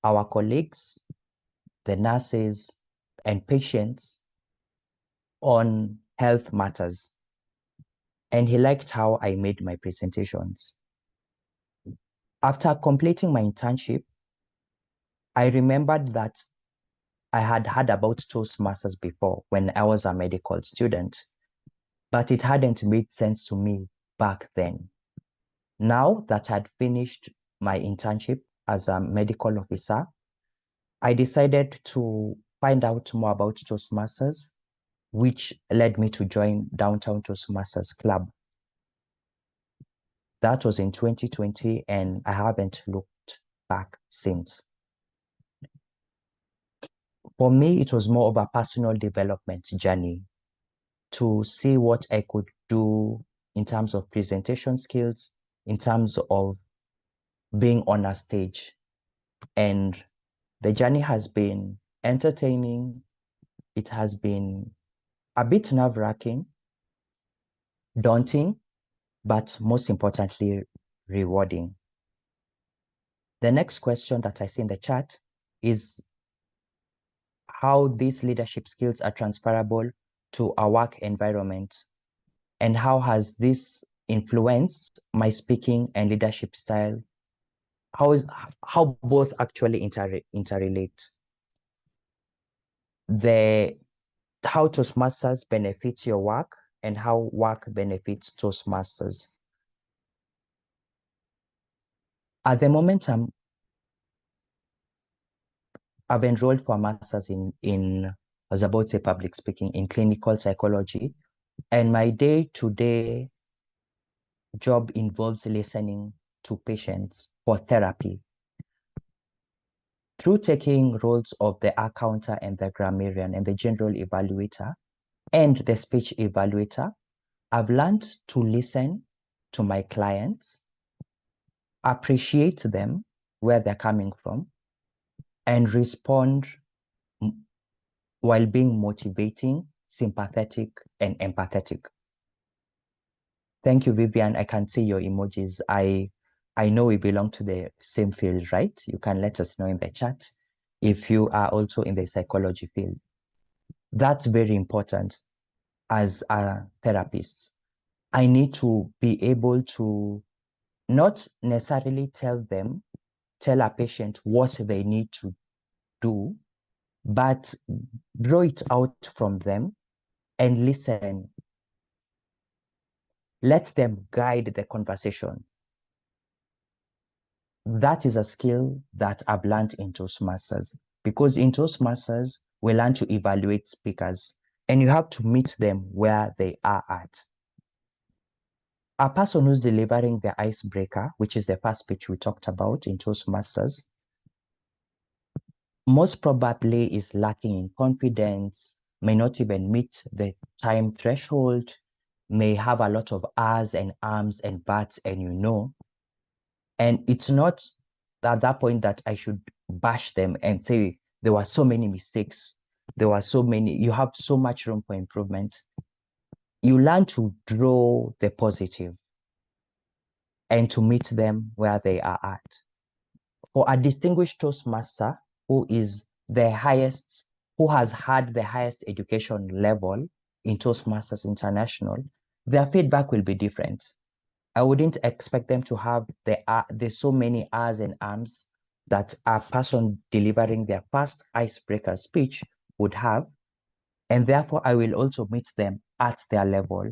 our colleagues, the nurses, and patients on health matters. And he liked how I made my presentations. After completing my internship, I remembered that I had heard about Toastmasters before when I was a medical student, but it hadn't made sense to me back then. Now that I'd finished my internship as a medical officer, I decided to find out more about Toastmasters, which led me to join Downtown Toastmasters Club. That was in 2020, and I haven't looked back since. For me, it was more of a personal development journey to see what I could do in terms of presentation skills, in terms of being on a stage. And the journey has been entertaining. It has been a bit nerve-wracking, daunting, but most importantly, rewarding. The next question that I see in the chat is how these leadership skills are transferable to our work environment, and how has this influenced my speaking and leadership style? How both actually interrelate? How Toastmasters benefits your work and how work benefits Toastmasters. At the moment, I've enrolled for a master's in I was about to say public speaking, in clinical psychology, and my day-to-day job involves listening to patients for therapy. Through taking roles of the accountant and the grammarian and the general evaluator and the speech evaluator, I've learned to listen to my clients, appreciate them where they're coming from, and respond while being motivating, sympathetic, and empathetic. Thank you, Vivian. I can see your emojis. I know we belong to the same field, right? You can let us know in the chat if you are also in the psychology field. That's very important as a therapist. I need to be able to not necessarily tell a patient what they need to do, but draw it out from them and listen. Let them guide the conversation. That is a skill that I've learned in Toastmasters, because in Toastmasters, we learn to evaluate speakers, and you have to meet them where they are at. A person who's delivering the icebreaker, which is the first speech we talked about in Toastmasters, most probably is lacking in confidence, may not even meet the time threshold, may have a lot of ahs and ums and buts, and you know. And it's not at that point that I should bash them and say, there were so many mistakes. There were so many, you have so much room for improvement. You learn to draw the positive and to meet them where they are at. For a distinguished Toastmaster who is the highest, who has had the highest education level in Toastmasters International, their feedback will be different. I wouldn't expect them to have the so many ahs and ums that a person delivering their first icebreaker speech would have. And therefore, I will also meet them at their level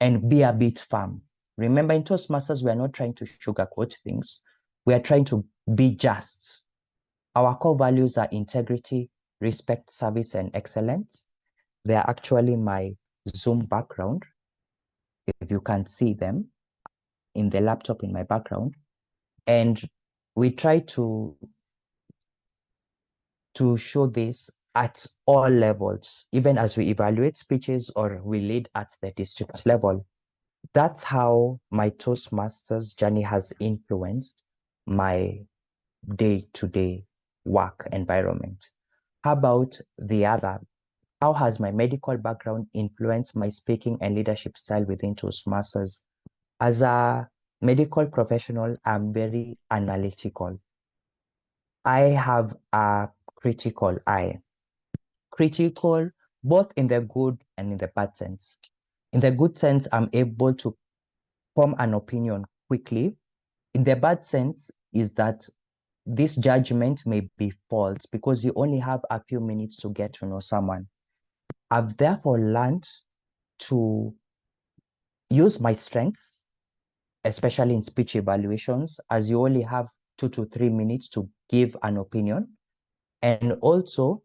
and be a bit firm. Remember, in Toastmasters, we are not trying to sugarcoat things. we are trying to be just. Our core values are integrity, respect, service, and excellence. They are actually my Zoom background. If you can see them in the laptop in my background. And we try to show this at all levels, even as we evaluate speeches or we lead at the district level. That's how my Toastmasters journey has influenced my day-to-day work environment. How about the other? How has my medical background influenced my speaking and leadership style within Toastmasters? As a medical professional, I'm very analytical. I have a critical eye. Critical both in the good and in the bad sense. In the good sense, I'm able to form an opinion quickly. In the bad sense is that this judgment may be false because you only have a few minutes to get to know someone. I've therefore learned to use my strengths, especially in speech evaluations, as you only have 2 to 3 minutes to give an opinion, and also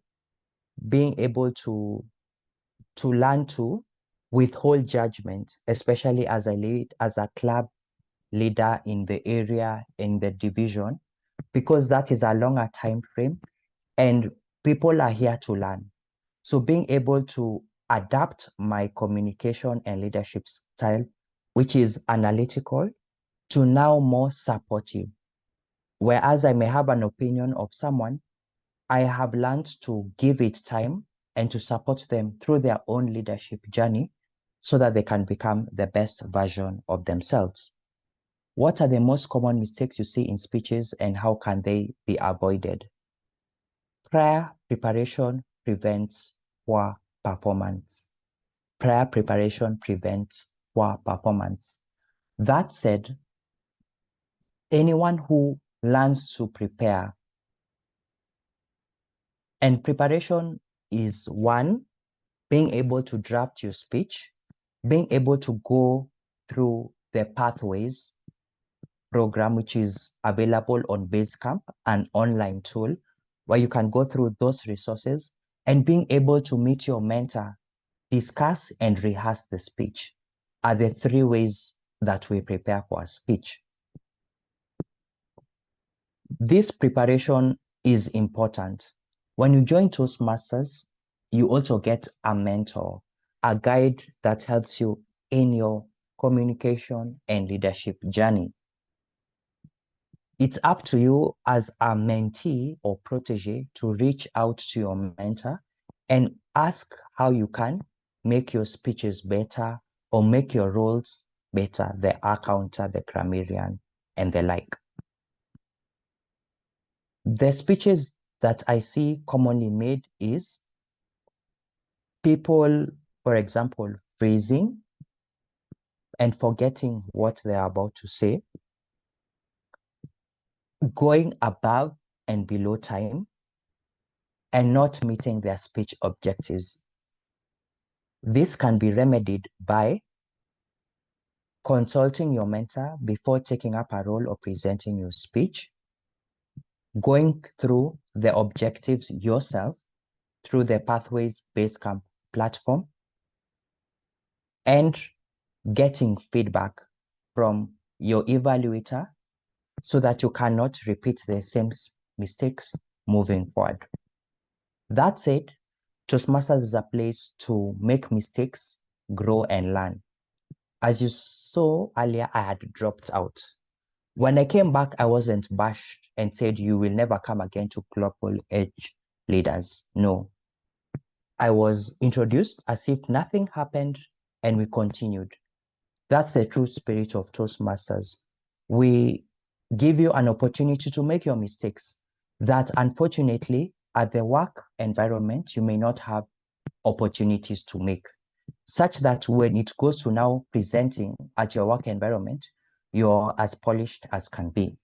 being able to learn to withhold judgment, especially as I lead as a club leader in the area, in the division, because that is a longer time frame and people are here to learn. So being able to adapt my communication and leadership style, which is analytical, to now more supportive. Whereas I may have an opinion of someone, I have learned to give it time and to support them through their own leadership journey so that they can become the best version of themselves. What are the most common mistakes you see in speeches and how can they be avoided? Prior preparation prevents poor performance. Prior preparation prevents poor performance. That said, anyone who learns to prepare, and preparation is one, being able to draft your speech, being able to go through the pathways program, which is available on Basecamp, an online tool where you can go through those resources, and being able to meet your mentor, discuss and rehearse the speech are the 3 ways that we prepare for a speech. This preparation is important. When you join Toastmasters, you also get a mentor, a guide that helps you in your communication and leadership journey. It's up to you as a mentee or protege to reach out to your mentor and ask how you can make your speeches better or make your roles better, the accountant, the grammarian, and the like. The speeches that I see commonly made is people, for example, freezing and forgetting what they are about to say, going above and below time, and not meeting their speech objectives. This can be remedied by consulting your mentor before taking up a role or presenting your speech, going through the objectives yourself through the Pathways Basecamp platform, and getting feedback from your evaluator so that you cannot repeat the same mistakes moving forward. That said, Toastmasters is a place to make mistakes, grow, and learn. As you saw earlier, I had dropped out. When I came back, I wasn't bashed and said, you will never come again to Global Edge Leaders. No. I was introduced as if nothing happened and we continued. That's the true spirit of Toastmasters. We give you an opportunity to make your mistakes that unfortunately at the work environment, you may not have opportunities to make, such that when it goes to now presenting at your work environment, you're as polished as can be.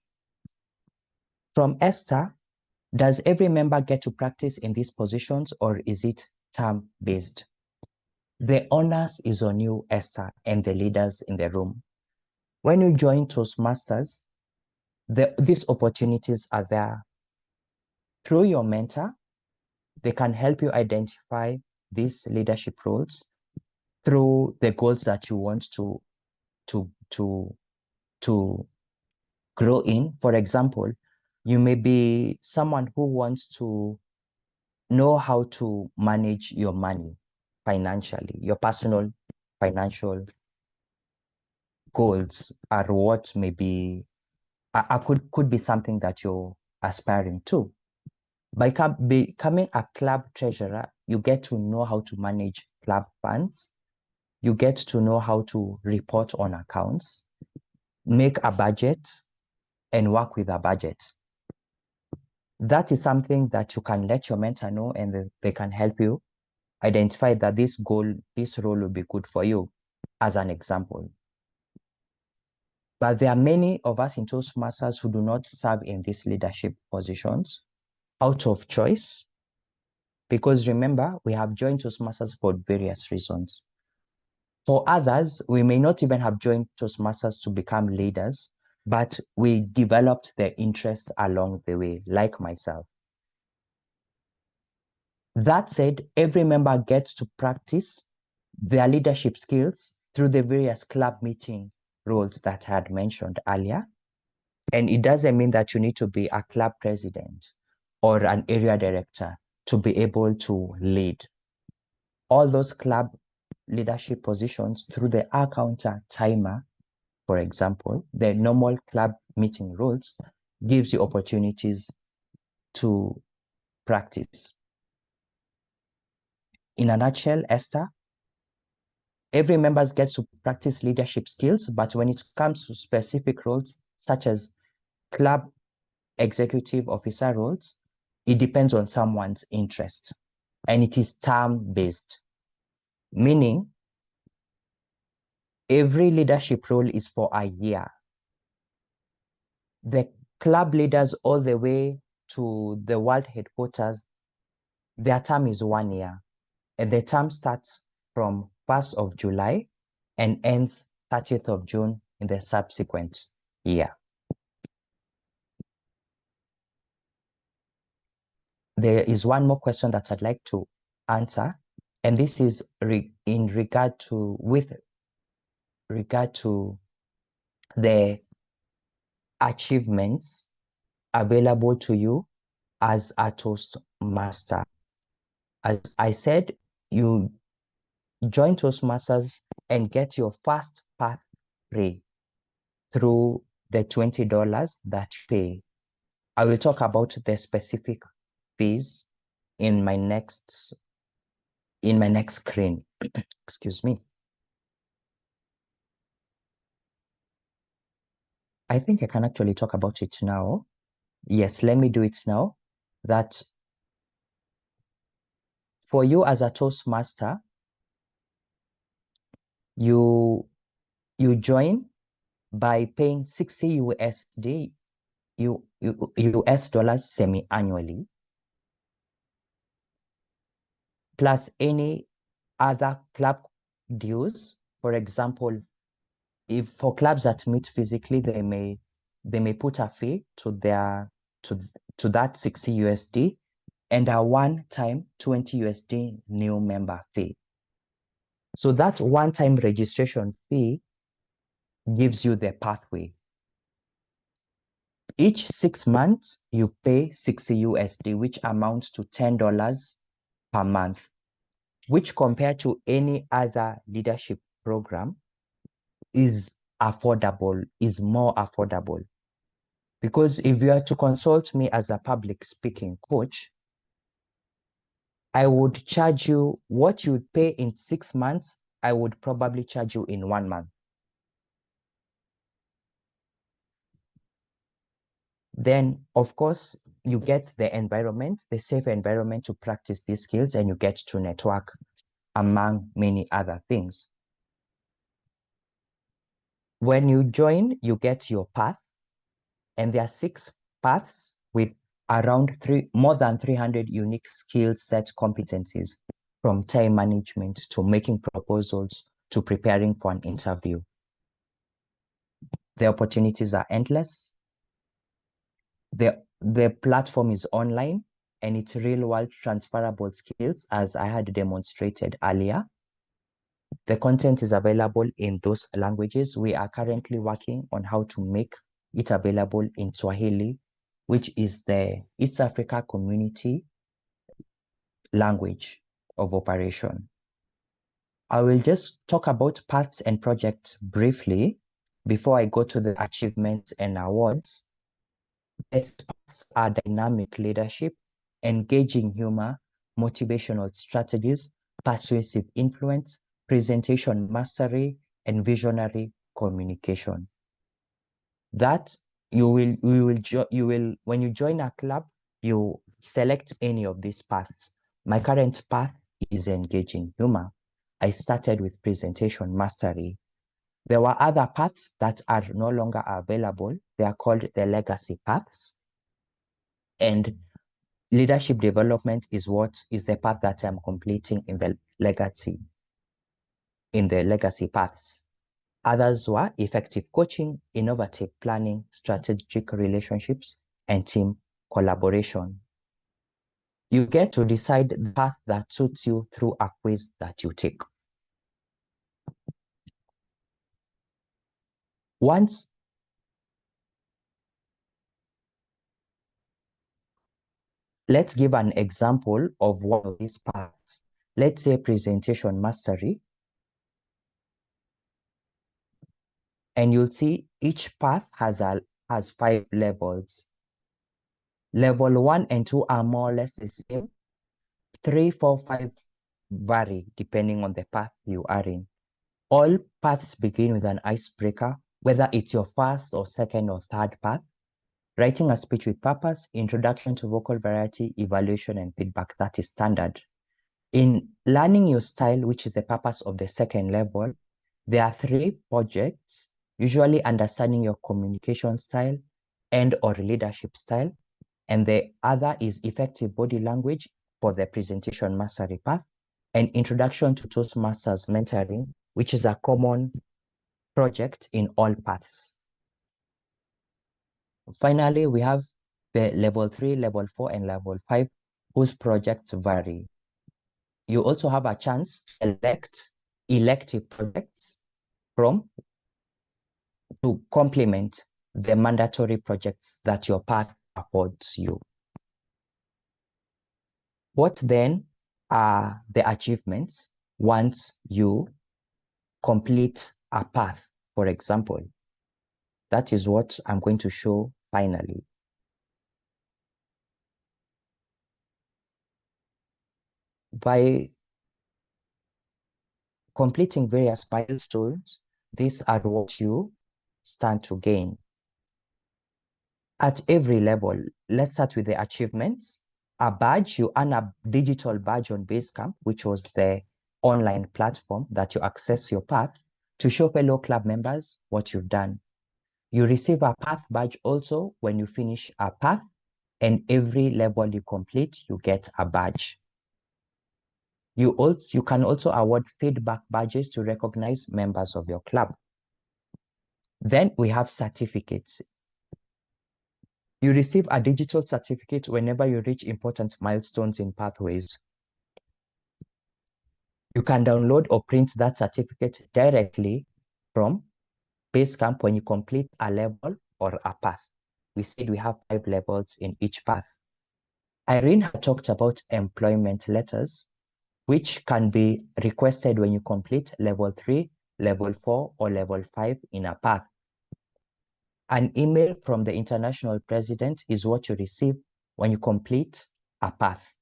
From Esther, does every member get to practice in these positions or is it term-based? The onus is on you, Esther, and the leaders in the room. When you join Toastmasters, these opportunities are there. Through your mentor, they can help you identify these leadership roles through the goals that you want to grow in. For example, you may be someone who wants to know how to manage your money financially. Your personal financial goals are what maybe could be something that you're aspiring to. By becoming a club treasurer, you get to know how to manage club funds. You get to know how to report on accounts, make a budget, and work with a budget. That is something that you can let your mentor know, and they can help you identify that this role will be good for you, as an example. But there are many of us in Toastmasters who do not serve in these leadership positions out of choice, because remember, we have joined Toastmasters for various reasons. For others, we may not even have joined Toastmasters to become leaders, but we developed their interest along the way, like myself. That said, every member gets to practice their leadership skills through the various club meeting roles that I had mentioned earlier. And it doesn't mean that you need to be a club president or an area director to be able to lead. All those club leadership positions through the hour counter timer, for example, the normal club meeting roles gives you opportunities to practice. In a nutshell, Esther, every member gets to practice leadership skills, but when it comes to specific roles, such as club executive officer roles, it depends on someone's interest, and it is term-based, meaning every leadership role is for a year. The club leaders all the way to the world headquarters, their term is 1 year, and the term starts from 1st of July and ends 30th of June in the subsequent year. There is one more question that I'd like to answer, and this is in regard to the achievements available to you as a Toastmaster. As I said, you join Toastmasters and get your first path free through the $20 that you pay. I will talk about the specific fees in my next screen. Excuse me. I think I can actually talk about it now. Yes, let me do it now. That for you as a Toastmaster, you join by paying 60 USD, US dollars semi-annually, plus any other club dues. For example, if for clubs that meet physically, they may put a fee to that 60 USD and a one-time 20 USD new member fee. So that one-time registration fee gives you the pathway. Each 6 months, you pay 60 USD, which amounts to $10 per month, which compared to any other leadership program is more affordable. Because if you are to consult me as a public speaking coach, I would charge you what you would pay in 6 months, I would probably charge you in 1 month. Then, of course, you get the environment, the safe environment to practice these skills, and you get to network among many other things. When you join, you get your path, and there are 6 paths with around more than 300 unique skill set competencies, from time management to making proposals to preparing for an interview. The opportunities are endless. The platform is online and it's real-world transferable skills, as I had demonstrated earlier. The content is available in those languages. We are currently working on how to make it available in Swahili, which is the East Africa Community language of operation. I will just talk about paths and projects briefly before I go to the achievements and awards. Its paths are dynamic leadership, engaging humor, motivational strategies, persuasive influence, presentation mastery, and visionary communication. That when you join a club, you select any of these paths. My current path is engaging humor. I started with presentation mastery. There were other paths that are no longer available. They are called the legacy paths. And leadership development is the path that I'm completing in the legacy paths. Others were effective coaching, innovative planning, strategic relationships, and team collaboration. You get to decide the path that suits you through a quiz that you take. Let's give an example of one of these paths. Let's say presentation mastery. And you'll see each path has 5 levels. Level 1 and 2 are more or less the same. 3, 4, 5 vary depending on the path you are in. All paths begin with an icebreaker, whether it's your first or second or third path. Writing a speech with purpose, introduction to vocal variety, evaluation, and feedback. That is standard. In learning your style, which is the purpose of the second level, there are 3 projects, usually understanding your communication style and or leadership style. And the other is effective body language for the presentation mastery path, and introduction to Toastmasters mentoring, which is a common project in all paths. Finally, we have the level 3, level 4, and level 5, whose projects vary. You also have a chance to elect elective projects to complement the mandatory projects that your path affords you. What then are the achievements once you complete a path, for example? That is what I'm going to show finally. By completing various milestones, these are what you stand to gain. At every level, let's start with the achievements. A badge, you earn a digital badge on Basecamp, which was the online platform that you access your path to show fellow club members what you've done. You receive a path badge also when you finish a path, and every level you complete, you get a badge. You can also award feedback badges to recognize members of your club. Then we have certificates. You receive a digital certificate whenever you reach important milestones in pathways. You can download or print that certificate directly from Basecamp when you complete a level or a path. We said we have 5 levels in each path. Irene had talked about employment letters, which can be requested when you complete level 3, level 4, or level 5 in a path. An email from the international president is what you receive when you complete a path.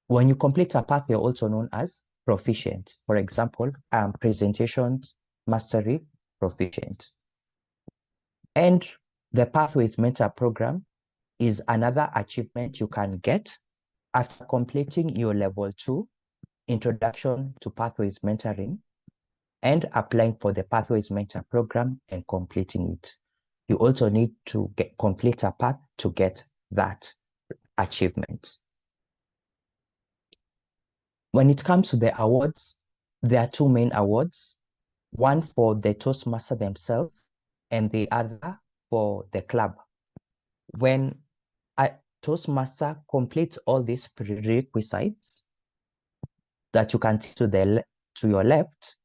When you complete a path, you're also known as proficient. For example, presentation mastery proficient. And the Pathways Mentor Program is another achievement you can get after completing your level 2, Introduction to Pathways Mentoring, and applying for the Pathways Mentor Program and completing it. You also need to complete a path to get that achievement. When it comes to the awards, there are 2 main awards, one for the Toastmaster themselves and the other for the club. when a Toastmaster completes all these prerequisites that you can see to your left,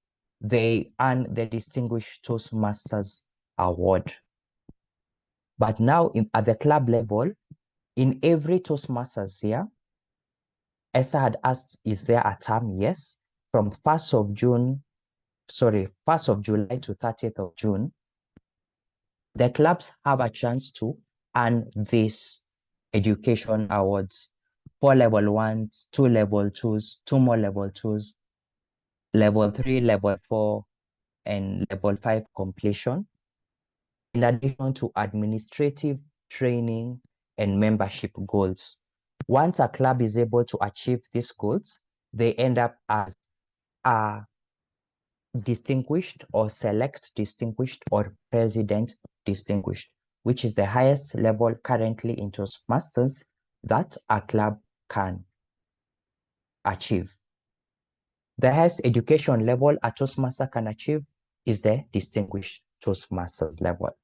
they earn the Distinguished Toastmasters Award. But now at the club level, in every Toastmasters year, Esther had asked, is there a term? Yes. From 1st of July to 30th of June, the clubs have a chance to earn these education awards: 4 level 1s, 2 level 2s, 2 more level 2s, level 3, level 4, and level 5 completion, in addition to administrative training and membership goals. Once a club is able to achieve these goals, they end up as a distinguished or select distinguished or president distinguished, which is the highest level currently in Toastmasters that a club can achieve. The highest education level a Toastmaster can achieve is the distinguished Toastmasters level.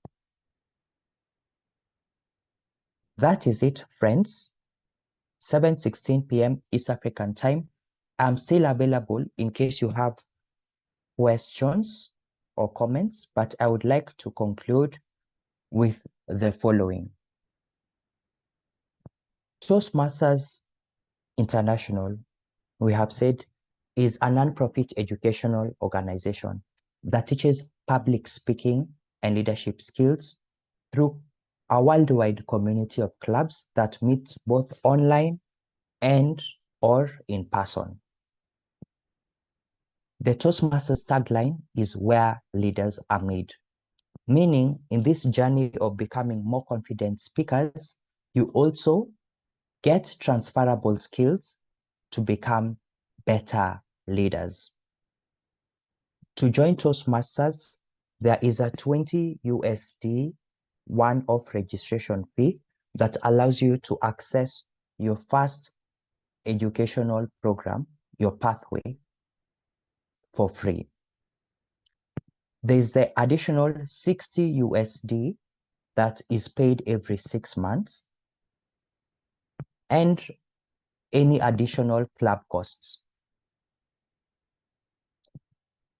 That is it, friends. 7:16 p.m. East African time. I'm still available in case you have questions or comments, but I would like to conclude with the following. Toastmasters International, we have said, is a non-profit educational organization that teaches public speaking and leadership skills through a worldwide community of clubs that meet both online and or in person. The Toastmasters tagline is where leaders are made, meaning in this journey of becoming more confident speakers, you also get transferable skills to become better leaders. To join Toastmasters, there is a 20 USD one-off registration fee that allows you to access your first educational program, your pathway, for free. There's the additional 60 USD that is paid every 6 months, and any additional club costs.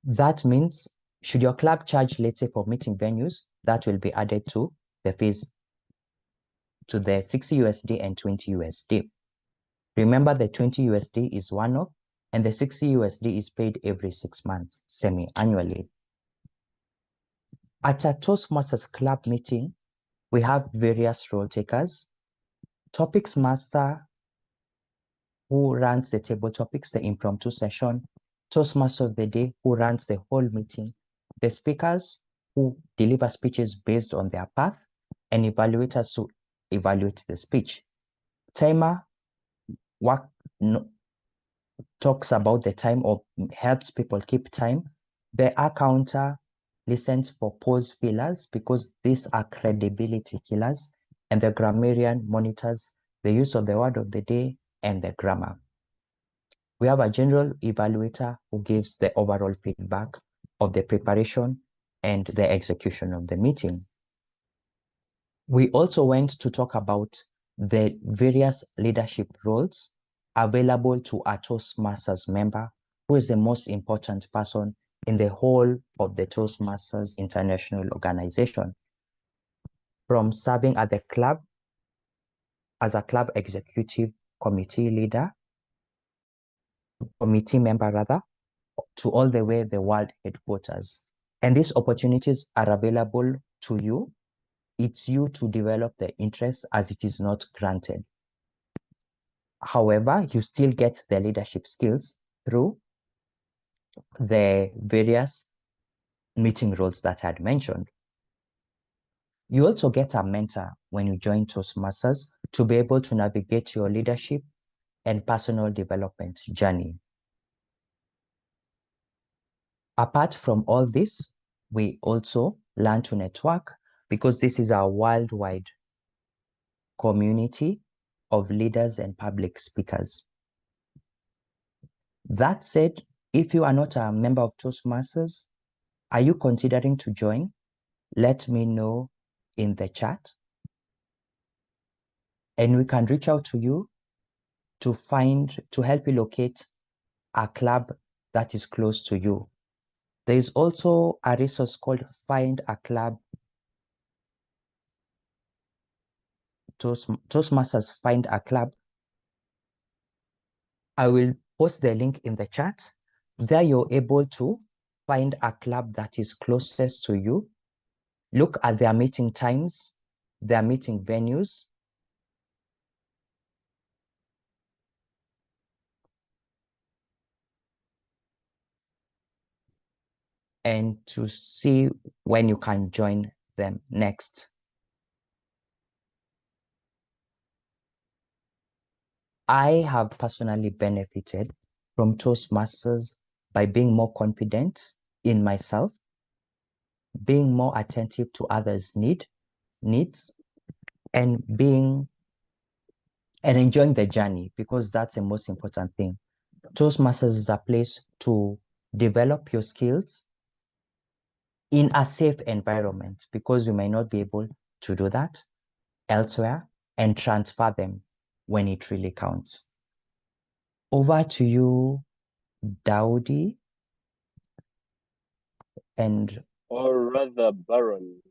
That means, should your club charge, let's say, for meeting venues, that will be added to the fees, to the 60 USD and 20 USD. Remember, the 20 USD is one-off, and the 60 USD is paid every 6 months, semi-annually. At a Toastmasters club meeting, we have various role takers: topics master, who runs the table topics, the impromptu session; Toastmaster of the day, who runs the whole meeting; the speakers, who deliver speeches based on their path; and evaluators to evaluate the speech. Timer talks about the time or helps people keep time. The counter listens for pause fillers because these are credibility killers, and the grammarian monitors the use of the word of the day and the grammar. We have a general evaluator who gives the overall feedback of the preparation and the execution of the meeting. We also went to talk about the various leadership roles available to a Toastmasters member, who is the most important person in the whole of the Toastmasters International Organization. From serving at the club as a club executive committee leader, committee member rather, to all the way the world headquarters. And these opportunities are available to you. It's you to develop the interest, as it is not granted. However, you still get the leadership skills through the various meeting roles that I had mentioned. You also get a mentor when you join Toastmasters to be able to navigate your leadership and personal development journey. Apart from all this, we also learn to network, because this is a worldwide community of leaders and public speakers. That said, if you are not a member of Toastmasters, are you considering to join? Let me know in the chat. and we can reach out to you to help you locate a club that is close to you. There is also a resource called Find a Club. Toastmasters Find a Club. I will post the link in the chat. There you're able to find a club that is closest to you. Look at their meeting times, their meeting venues. And to see when you can join them next. I have personally benefited from Toastmasters by being more confident in myself, being more attentive to others' needs, and enjoying the journey, because that's the most important thing. Toastmasters is a place to develop your skills in a safe environment, because you may not be able to do that elsewhere, and transfer them when it really counts. Over to you, Dowdy, or rather Baron.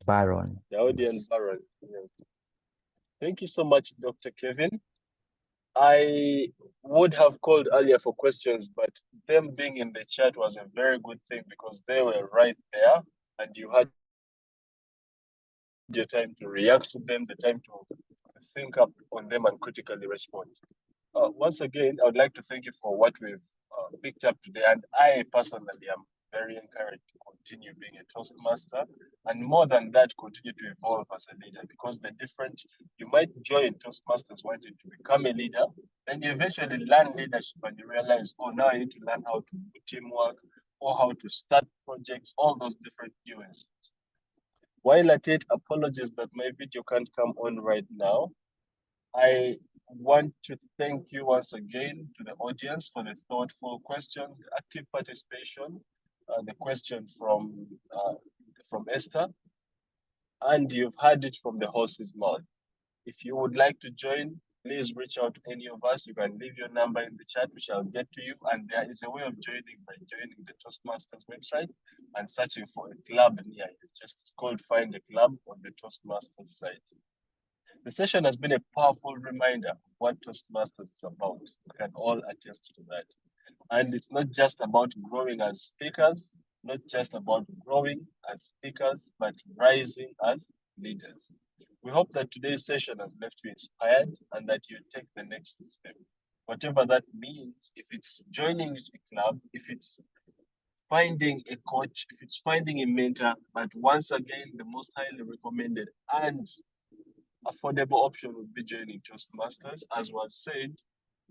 Dowdy Yes. and Baron. Yes. Thank you so much, Dr. Kevin. I would have called earlier for questions, but them being in the chat was a very good thing, because they were right there and you had your time to react to them, the time to think up on them and critically respond. Once again, I would like to thank you for what we've picked up today. And I personally am very encouraged to continue being a Toastmaster, and more than that, continue to evolve as a leader, because you might join Toastmasters wanting to become a leader, then you eventually learn leadership and you realize, oh, now I need to learn how to do teamwork or how to start projects, all those different nuances. While at it, apologies that my video can't come on right now. I want to thank you once again to the audience for the thoughtful questions, the active participation, the question from Esther, and you've heard it from the horse's mouth. If you would like to join, please reach out to any of us. You can leave your number in the chat, we shall get to you. And there is a way of joining by joining the Toastmasters website and searching for a club near you. Just called Find a Club on the Toastmasters site. The session has been a powerful reminder of what Toastmasters is about. We can all attest to that. And it's not just about growing as speakers, not just about growing as speakers, but rising as leaders. We hope that today's session has left you inspired and that you take the next step. Whatever that means, if it's joining a club, if it's finding a coach, if it's finding a mentor, but once again, the most highly recommended and affordable option would be joining Toastmasters. As was said,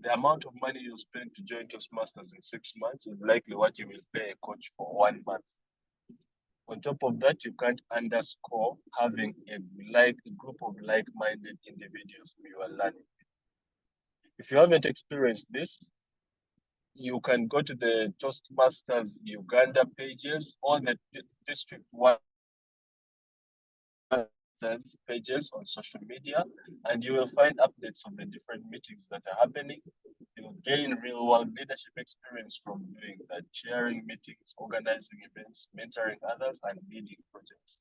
the amount of money you spend to join Toastmasters in 6 months is likely what you will pay a coach for 1 month. On top of that, you can't underscore having a group of like-minded individuals who you are learning. If you haven't experienced this, you can go to the Toastmasters Uganda pages or the District 1 pages on social media, and you will find updates on the different meetings that are happening. You'll gain real-world leadership experience from doing that, chairing meetings, organizing events, mentoring others, and leading projects.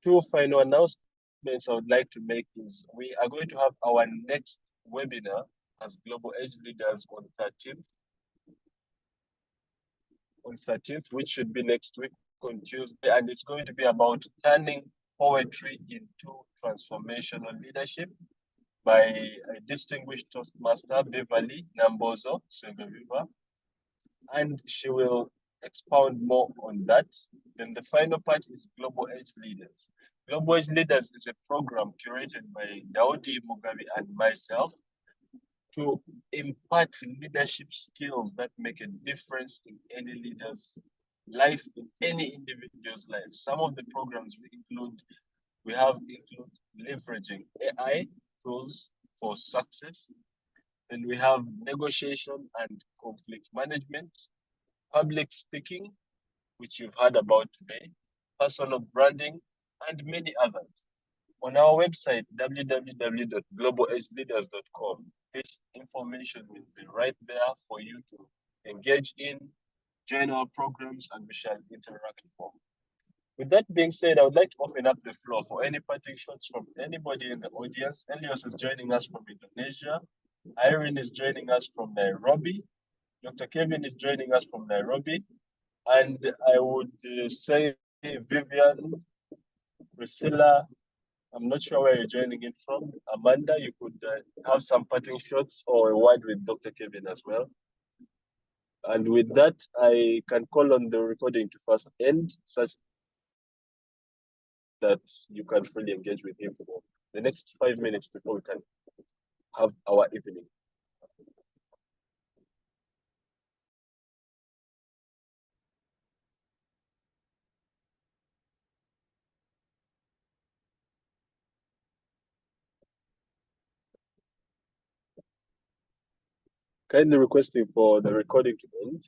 Two final announcements I would like to make is we are going to have our next webinar as Global Age Leaders on 13th, which should be next week on Tuesday, and it's going to be about turning poetry into transformational leadership by a distinguished Toastmaster, Beverly Nambozo Sengoviva, and she will expound more on that. Then the final part is Global Age Leaders. Global Age Leaders is a program curated by Daudi Mugabe and myself to impart leadership skills that make a difference in any leader's life, in any individual's life. Some of the programs we have include leveraging AI tools for success. Then we have negotiation and conflict management, public speaking, which you've heard about today, personal branding, and many others. On our website, www.globalageleaders.com, this information will be right there for you to engage in, join our programs, and we shall interact more. With that being said, I would like to open up the floor for any parting shots from anybody in the audience. Elios is joining us from Indonesia. Irene is joining us from Nairobi. Dr. Kevin is joining us from Nairobi. And I would say Vivian, Priscilla, I'm not sure where you're joining in from. Amanda, you could have some parting shots or a word with Dr. Kevin as well. And with that, I can call on the recording to first end, such that you can freely engage with him for the next 5 minutes before we can have our evening. Kindly requesting for the recording to end.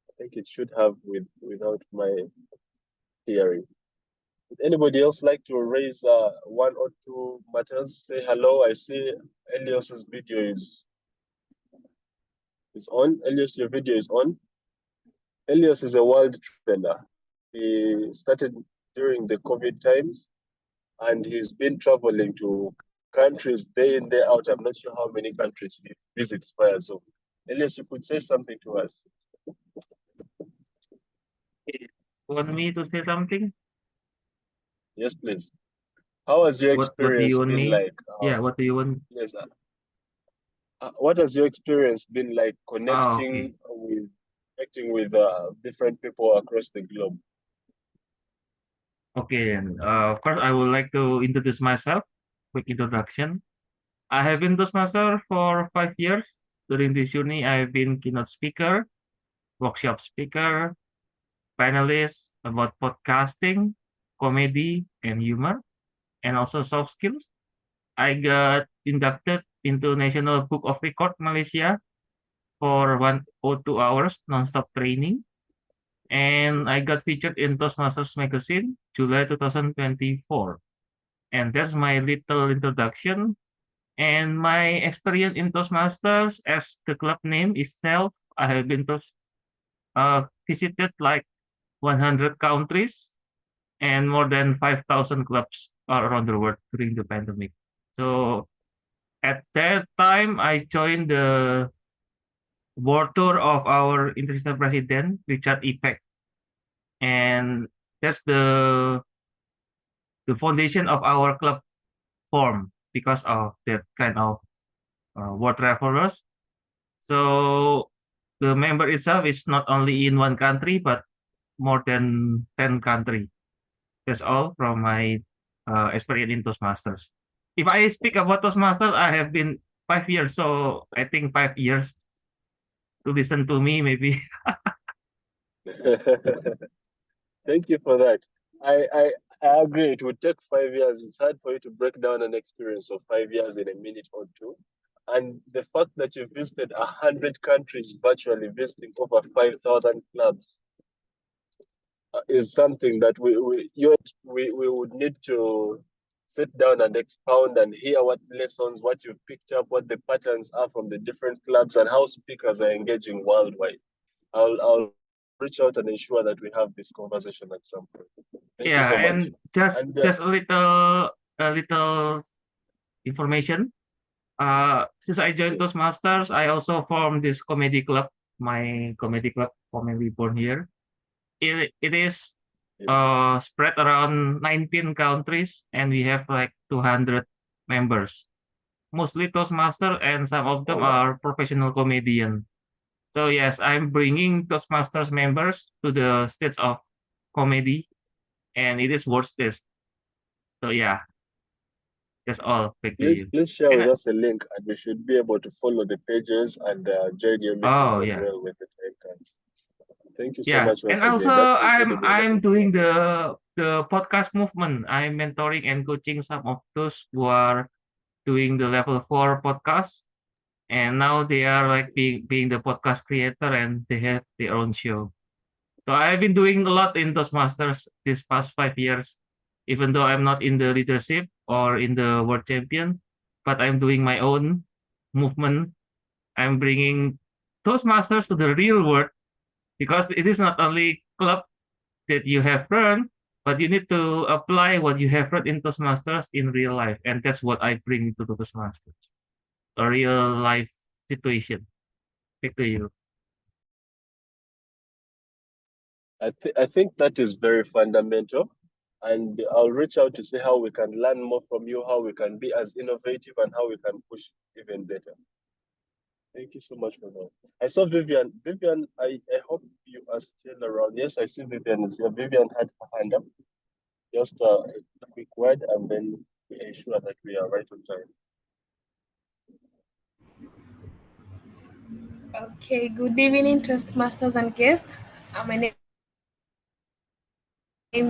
I think it should have without my hearing. Would anybody else like to raise one or two matters? Say hello. I see Elios's video is on. Elios, your video is on. Elios is a world traveler. He started during the COVID times, and he's been traveling to countries day in, day out. I'm not sure how many countries he visits via Zoom. Elias, you could say something to us. Want me to say something? Yes, please. How has your experience been like? Yeah, what do you want? Yes, what has your experience been like connecting with different people across the globe? Okay, and first I would like to introduce myself. Quick introduction. I have been Toastmaster for 5 years. During this journey, I have been keynote speaker, workshop speaker, panelist about podcasting, comedy, and humor, and also soft skills. I got inducted into National Book of Record Malaysia for 102 hours non-stop training. And I got featured in Toastmasters magazine, July 2024. And that's my little introduction. And my experience in Toastmasters, as the club name itself, I have been visited like 100 countries and more than 5,000 clubs around the world during the pandemic. So at that time, I joined the board tour of our international president, Richard Ipek. And that's the foundation of our club form because of that kind of world travelers. So the member itself is not only in one country, but more than 10 countries. That's all from my experience in Toastmasters. If I speak about Toastmasters, I have been 5 years, so I think 5 years to listen to me, maybe. Thank you for that. I agree. It would take 5 years. It's hard for you to break down an experience of 5 years in a minute or two. And the fact that you've visited 100 countries virtually, visiting over 5,000 clubs, is something that we would need to sit down and expound and hear what lessons, what you've picked up, what the patterns are from the different clubs, and how speakers are engaging worldwide. I'll reach out and ensure that we have this conversation at some point. Thank you so much. And just a little information. Since I joined Toastmasters, I also formed this comedy club, my comedy club, commonly born here. It is spread around 19 countries, and we have like 200 members. Mostly Toastmasters, and some of them are professional comedians. So yes, I'm bringing Toastmasters members to the stage of comedy, and it is worth this. So yeah, that's all. Back to you. Please share with us a link, and we should be able to follow the pages and join your meetings as well with the time comes. Thank you so much. And also, I'm doing the podcast movement. I'm mentoring and coaching some of those who are doing the level 4 podcast, and now they are like being the podcast creator, and they have their own show. So I've been doing a lot in Toastmasters this past 5 years. even though I'm not in the leadership or in the world champion, but I'm doing my own movement. I'm bringing Toastmasters to the real world, because it is not only club that you have learned, but you need to apply what you have learned in Toastmasters in real life. And that's what I bring to the Toastmasters, a real life situation. Back to you. I think that is very fundamental. And I'll reach out to see how we can learn more from you, how we can be as innovative, and how we can push even better. Thank you so much for that. I saw Vivian. Vivian, I hope you are still around. Yes, I see Vivian is here. Vivian had her hand up. Just a quick word, and then we ensure that we are right on time. Okay, good evening, Toastmasters and guests. My name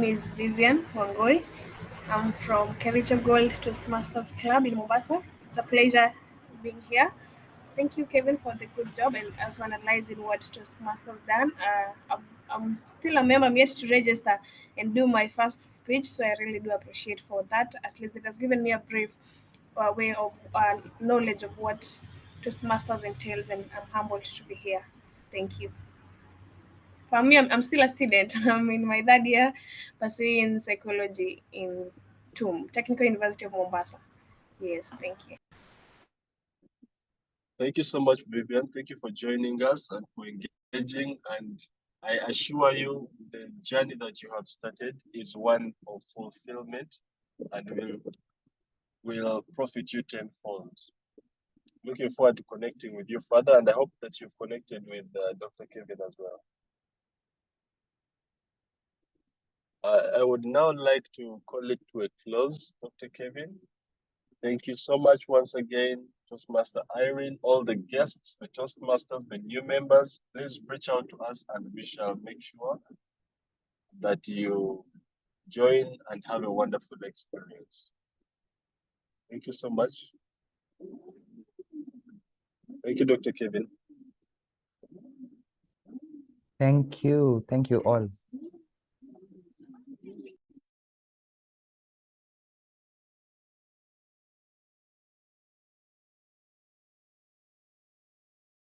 is Vivian Wangoi. I'm from Kericho Gold Toastmasters Club in Mombasa. It's a pleasure being here. Thank you, Kevin, for the good job and also analyzing what Toastmasters done. I'm still a member. I'm yet to register and do my first speech, so I really do appreciate for that. At least it has given me a brief way of knowledge of what Toastmasters entails, and I'm humbled to be here. Thank you. For me, I'm still a student. I'm in my third year pursuing psychology in TUM, Technical University of Mombasa. Yes, thank you. Thank you so much, Vivian. Thank you for joining us and for engaging. And I assure you, the journey that you have started is one of fulfillment and will profit you tenfold. Looking forward to connecting with you further, and I hope that you've connected with Dr. Kevin as well. I would now like to call it to a close, Dr. Kevin. Thank you so much once again, Toastmaster Irene, all the guests, the Toastmasters, the new members. Please reach out to us and we shall make sure that you join and have a wonderful experience. Thank you so much. Thank you, Dr. Kevin. Thank you. Thank you all.